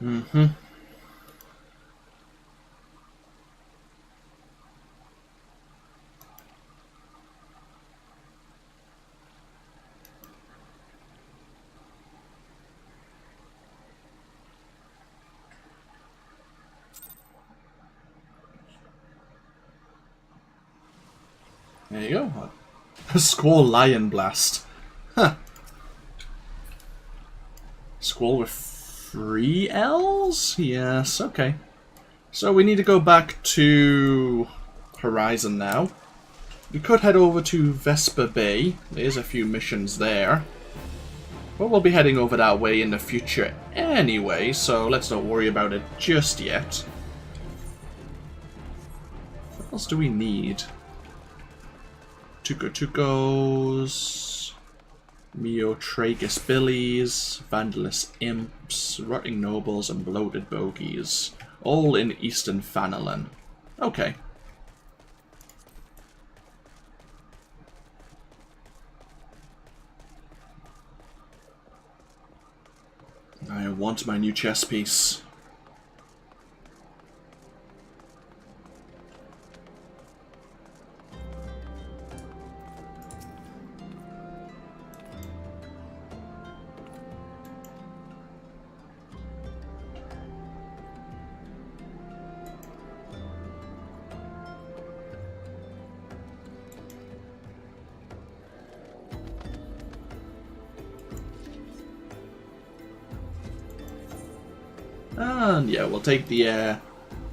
B: Mm-hmm. There you go. A Squall Lion Blast. Huh. Squall with 3 L's? Yes, okay. So we need to go back to Horizon now. We could head over to Vesper Bay. There's a few missions there. But we'll be heading over that way in the future anyway, so let's not worry about it just yet. What else do we need? Tuco-Tucos, Miotragus Billies, Vandalous Imps, Rotting Nobles, and Bloated Bogies. All in Eastern Fanalan. Okay. I want my new chess piece. And yeah, we'll take the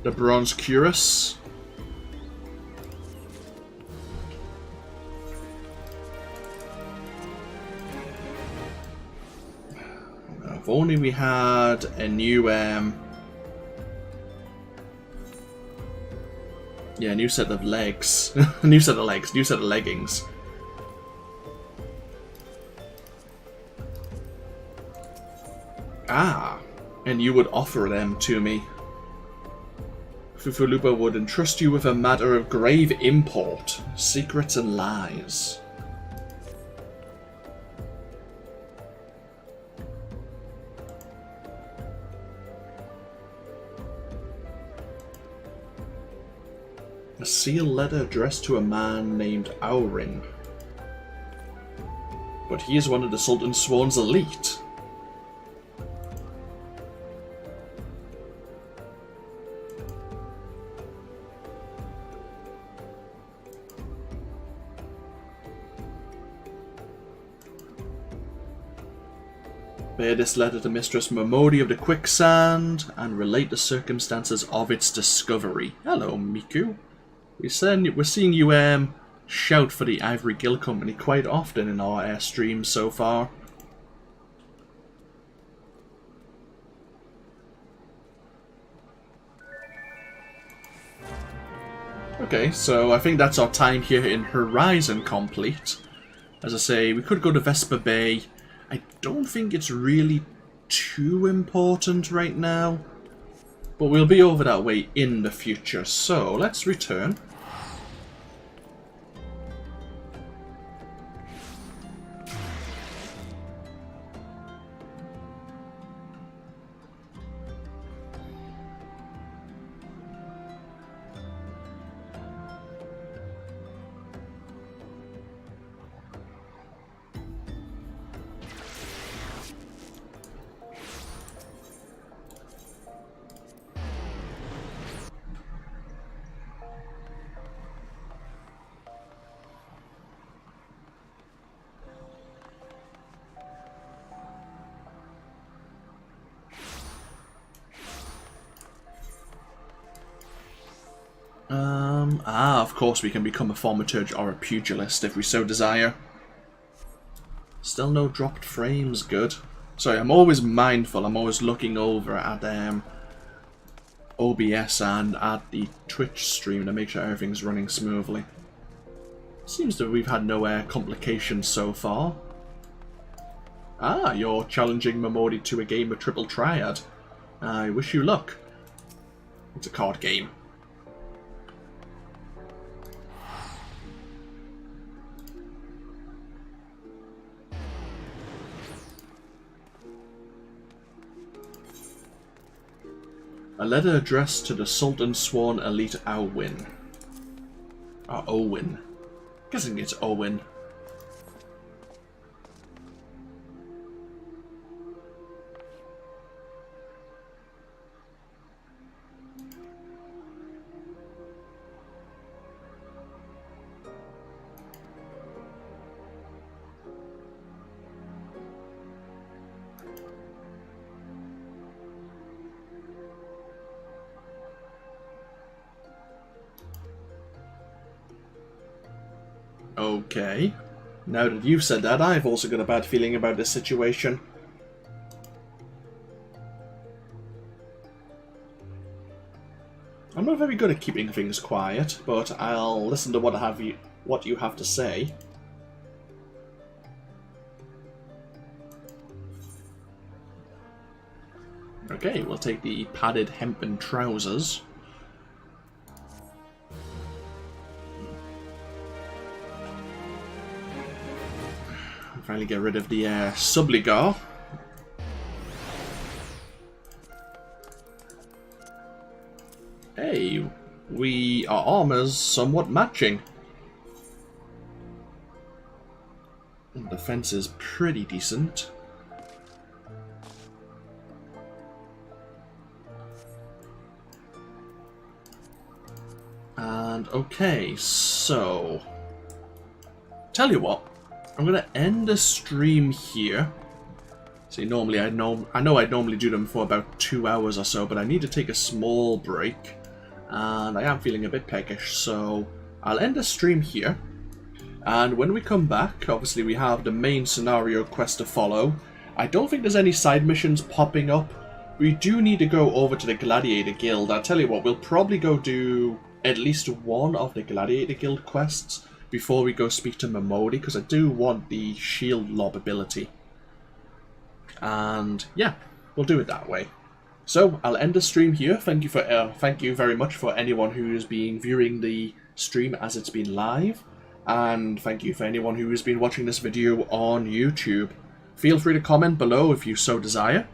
B: bronze cuirass. If only we had a new yeah, new set of legs. New set of leggings. Ah, and you would offer them to me. Fufulupa would entrust you with a matter of grave import, secrets and lies. A sealed letter addressed to a man named Aurin. But he is one of the Sultan Sworn's elite. Bear this letter to Mistress Momodi of the Quicksand and relate the circumstances of its discovery. Hello, Miku. We're seeing you shout for the Ivory Guild Company quite often in our streams so far. Okay, so I think that's our time here in Horizon complete. As I say, we could go to Vesper Bay. I don't think it's really too important right now, but we'll be over that way in the future. So let's return. Of course we can become a thaumaturge or a pugilist if we so desire. Still no dropped frames, good. Sorry, I'm always mindful, I'm always looking over at OBS and at the Twitch stream to make sure everything's running smoothly. Seems that we've had no complications so far. Ah, you're challenging Momodi to a game of Triple Triad. I wish you luck. It's a card game. A letter addressed to the Sultan Sworn Elite Owen. Owen. Guessing it's Owen. Okay. Now that you've said that, I've also got a bad feeling about this situation. I'm not very good at keeping things quiet, but I'll listen to what you have to say. Okay, we'll take the padded hempen trousers. Finally get rid of the subligar. Hey, our armor's somewhat matching. Defense is pretty decent. And okay, so tell you what. I'm going to end the stream here, See, normally I know I'd normally do them for about 2 hours or so, but I need to take a small break, and I am feeling a bit peckish, so I'll end the stream here. And when we come back, obviously we have the main scenario quest to follow. I don't think there's any side missions popping up. We do need to go over to the Gladiator Guild. I'll tell you what, we'll probably go do at least one of the Gladiator Guild quests before we go speak to Momodi, because I do want the shield lob ability. And yeah, we'll do it that way. So I'll end the stream here. Thank you very much for anyone who's been viewing the stream as it's been live, and thank you for anyone who has been watching this video on YouTube. Feel free to comment below if you so desire,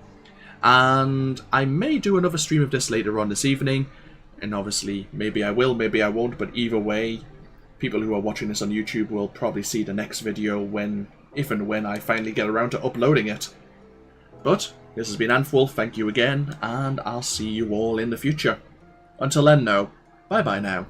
B: and I may do another stream of this later on this evening, and obviously maybe I will, maybe I won't, but either way, people who are watching this on YouTube will probably see the next video if and when I finally get around to uploading it. But this has been AnthWolf, thank you again, and I'll see you all in the future. Until then, no, bye bye now.